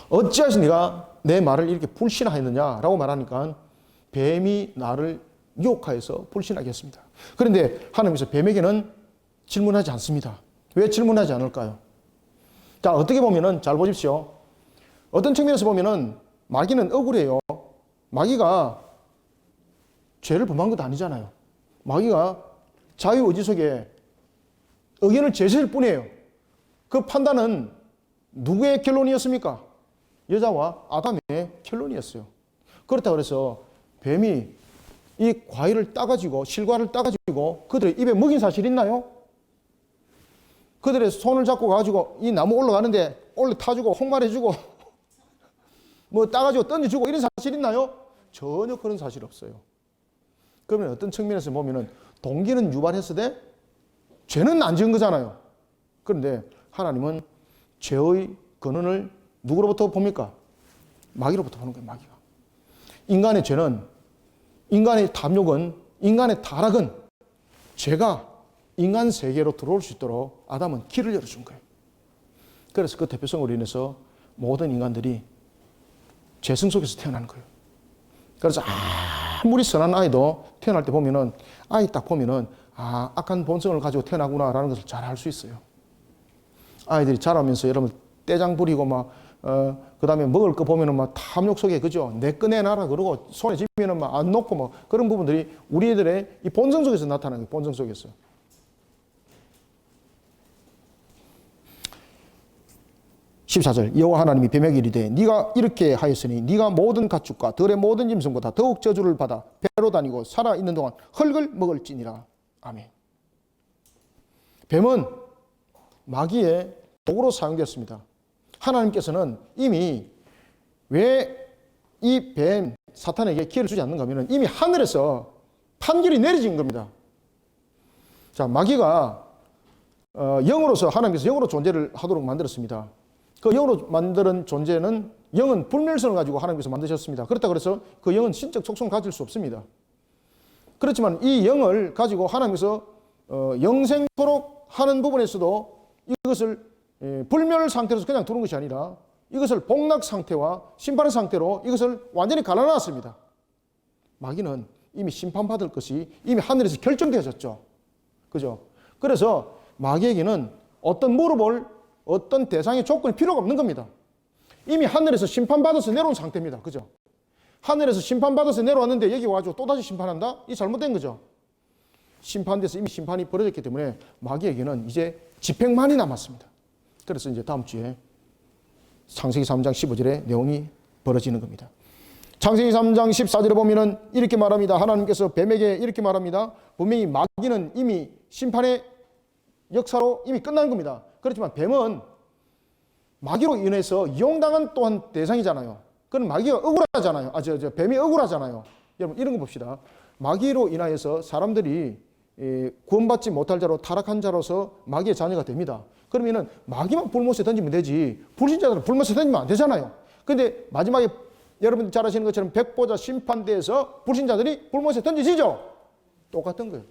어찌하여 네가 내 말을 이렇게 불신하였느냐라고 말하니까 뱀이 나를 유혹하여서 불신하게 했습니다. 그런데 하나님께서 뱀에게는 질문하지 않습니다. 왜 질문하지 않을까요? 자, 어떻게 보면은 잘 보십시오. 어떤 측면에서 보면은 마귀는 억울해요. 마귀가 죄를 범한 것도 아니잖아요. 마귀가 자유의지 속에 의견을 제시할 뿐이에요. 그 판단은 누구의 결론이었습니까? 여자와 아담의 결론이었어요. 그렇다고 해서 뱀이 이 과일을 따가지고, 실과를 따가지고 그들의 입에 먹인 사실 있나요? 그들의 손을 잡고 가지고 이 나무 올라가는데 올라타주고 홍말해주고 뭐 따가지고 던져주고 이런 사실 있나요? 전혀 그런 사실 없어요. 그러면 어떤 측면에서 보면은 동기는 유발했으되 죄는 안 지은 거잖아요. 그런데 하나님은 죄의 근원을 누구로부터 봅니까? 마귀로부터 보는 거예요. 마귀가. 인간의 죄는, 인간의 탐욕은, 인간의 타락은, 죄가 인간 세계로 들어올 수 있도록 아담은 길을 열어준 거예요. 그래서 그 대표성으로 인해서 모든 인간들이 죄성 속에서 태어나는 거예요. 그래서 아무리 선한 아이도 태어날 때 보면은, 아이 딱 보면은 악한 본성을 가지고 태어나구나라는 것을 잘 알 수 있어요. 아이들이 자라면서 여러분 떼장 부리고 막 그 다음에 먹을 거 보면은 막 탐욕 속에, 그죠? 내 거 내놔라 그러고 손에 쥐면은 막 안 놓고 뭐 그런 부분들이 우리들의 이 본성 속에서 나타나는 거예요. 본성 속에서. 14절 여호와 하나님이 뱀에게 이르되 네가 이렇게 하였으니 네가 모든 가축과 들의 모든 짐승보다 더욱 저주를 받아 배로 다니고 살아있는 동안 흙을 먹을지니라. 아멘. 뱀은 마귀의 도구로 사용되었습니다. 하나님께서는 이미 왜 이 뱀 사탄에게 기회를 주지 않는가 하면 이미 하늘에서 판결이 내려진 겁니다. 자, 마귀가 영으로서 하나님께서 영으로 존재를 하도록 만들었습니다. 그 영으로 만드는 존재는 영은 불멸성을 가지고 하나님께서 만드셨습니다. 그렇다 그래서 그 영은 신적 속성을 가질 수 없습니다. 그렇지만 이 영을 가지고 하나님께서 영생토록 하는 부분에서도 이것을 불멸 상태로서 그냥 두는 것이 아니라 이것을 복락 상태와 심판의 상태로 이것을 완전히 갈라놨습니다. 마귀는 이미 심판받을 것이 이미 하늘에서 결정되어졌죠. 그죠? 그래서 마귀에게는 어떤 물어볼 어떤 대상의 조건이 필요가 없는 겁니다. 이미 하늘에서 심판받아서 내려온 상태입니다. 그죠? 하늘에서 심판받아서 내려왔는데 여기 와가지고 또다시 심판한다? 이 잘못된 거죠. 심판돼서 이미 심판이 벌어졌기 때문에 마귀에게는 이제 집행만이 남았습니다. 그래서 이제 다음 주에 창세기 3장 15절에 내용이 벌어지는 겁니다. 창세기 3장 14절에 보면은 이렇게 말합니다. 하나님께서 뱀에게 이렇게 말합니다. 분명히 마귀는 이미 심판의 역사로 이미 끝난 겁니다. 그렇지만 뱀은 마귀로 인해서 이용당한 또한 대상이잖아요. 그건 마귀가 억울하잖아요. 뱀이 억울하잖아요. 여러분 이런 거 봅시다. 마귀로 인하여서 사람들이 구원받지 못할 자로 타락한 자로서 마귀의 자녀가 됩니다. 그러면은 마귀만 불못에 던지면 되지 불신자들은 불못에 던지면 안 되잖아요. 근데 마지막에 여러분 잘 아시는 것처럼 백보자 심판대에서 불신자들이 불못에 던지지죠? 똑같은 거예요.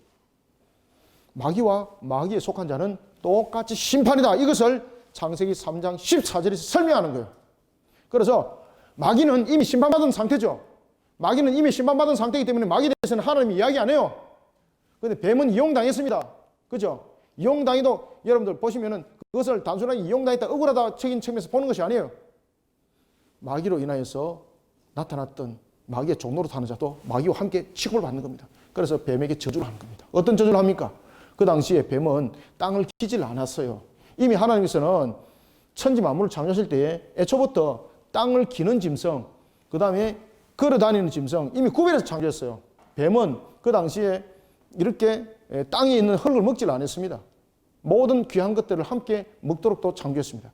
마귀와 마귀에 속한 자는 똑같이 심판이다. 이것을 창세기 3장 14절에서 설명하는 거예요. 그래서 마귀는 이미 심판받은 상태죠. 마귀는 이미 심판받은 상태이기 때문에 마귀에 대해서는 하나님이 이야기 안 해요. 그런데 뱀은 이용당했습니다. 그죠? 이용당해도 여러분들 보시면은 그것을 단순하게 이용당했다, 억울하다 책인 측면에서 보는 것이 아니에요. 마귀로 인하여서 나타났던 마귀의 종로로 타는 자도 마귀와 함께 취급을 받는 겁니다. 그래서 뱀에게 저주를 하는 겁니다. 어떤 저주를 합니까? 그 당시에 뱀은 땅을 키질 않았어요. 이미 하나님께서는 천지 만물을 창조하실 때에 애초부터 땅을 기는 짐승, 그 다음에 걸어다니는 짐승 이미 구별해서 창조했어요. 뱀은 그 당시에 이렇게 땅에 있는 흙을 먹질 않았습니다. 모든 귀한 것들을 함께 먹도록 또 창조했습니다.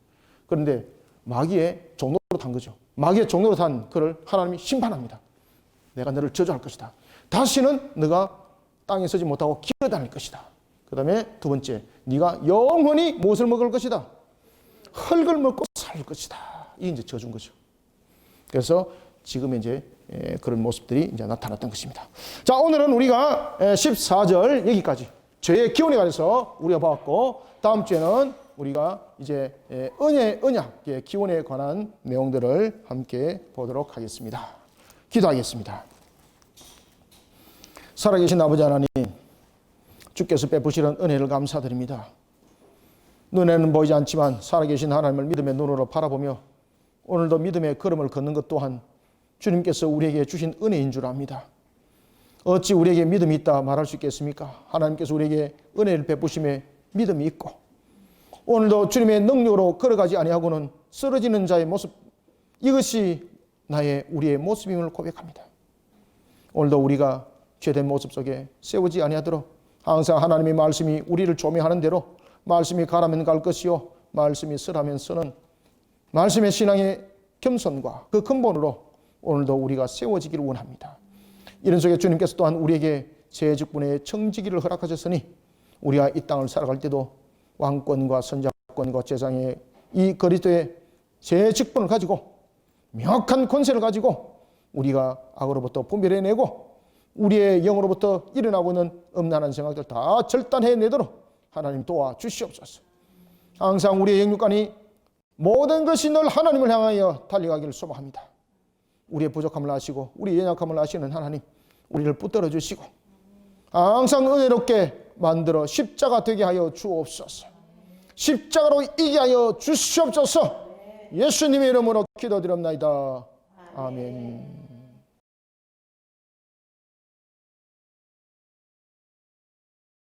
그런데 마귀의 종로로 탄 거죠. 마귀의 종로로 탄 그를 하나님이 심판합니다. 내가 너를 저주할 것이다. 다시는 너가 땅에 서지 못하고 기어다닐 것이다. 그 다음에 두 번째, 네가 영원히 무엇을 먹을 것이다? 흙을 먹고 살 것이다. 이게 이제 저주인 거죠. 그래서 지금 이제 그런 모습들이 이제 나타났던 것입니다. 자, 오늘은 우리가 14절 여기까지 죄의 기원에 관해서 우리가 봤고, 다음 주에는 우리가 이제 언약의 기원에 관한 내용들을 함께 보도록 하겠습니다. 기도하겠습니다. 살아계신 아버지 하나님, 주께서 베푸시는 은혜를 감사드립니다. 눈에는 보이지 않지만 살아계신 하나님을 믿음의 눈으로 바라보며 오늘도 믿음의 걸음을 걷는 것 또한 주님께서 우리에게 주신 은혜인 줄 압니다. 어찌 우리에게 믿음이 있다 말할 수 있겠습니까? 하나님께서 우리에게 은혜를 베푸심에 믿음이 있고 오늘도 주님의 능력으로 걸어가지 아니하고는 쓰러지는 자의 모습, 이것이 우리의 모습임을 고백합니다. 오늘도 우리가 죄된 모습 속에 세우지 아니하도록 항상 하나님의 말씀이 우리를 조명하는 대로 말씀이 가라면 갈 것이요 말씀이 쓰라면 쓰는 말씀의 신앙의 겸손과 그 근본으로 오늘도 우리가 세워지기를 원합니다. 이런 속에 주님께서 또한 우리에게 재직분의 청지기를 허락하셨으니 우리가 이 땅을 살아갈 때도 왕권과 선자권과 재상의 이 그리스도의 재직분을 가지고 명확한 권세를 가지고 우리가 악으로부터 분별해내고 우리의 영으로부터 일어나고 있는 음란한 생각들 다 절단해내도록 하나님 도와주시옵소서. 항상 우리의 영육간이 모든 것이 늘 하나님을 향하여 달려가기를 소망합니다. 우리의 부족함을 아시고 우리의 연약함을 아시는 하나님, 우리를 붙들어 주시고 항상 은혜롭게 만들어 십자가 되게 하여 주옵소서. 십자가로 이게 하여 주시옵소서. 예수님의 이름으로 기도드립나이다. 아멘.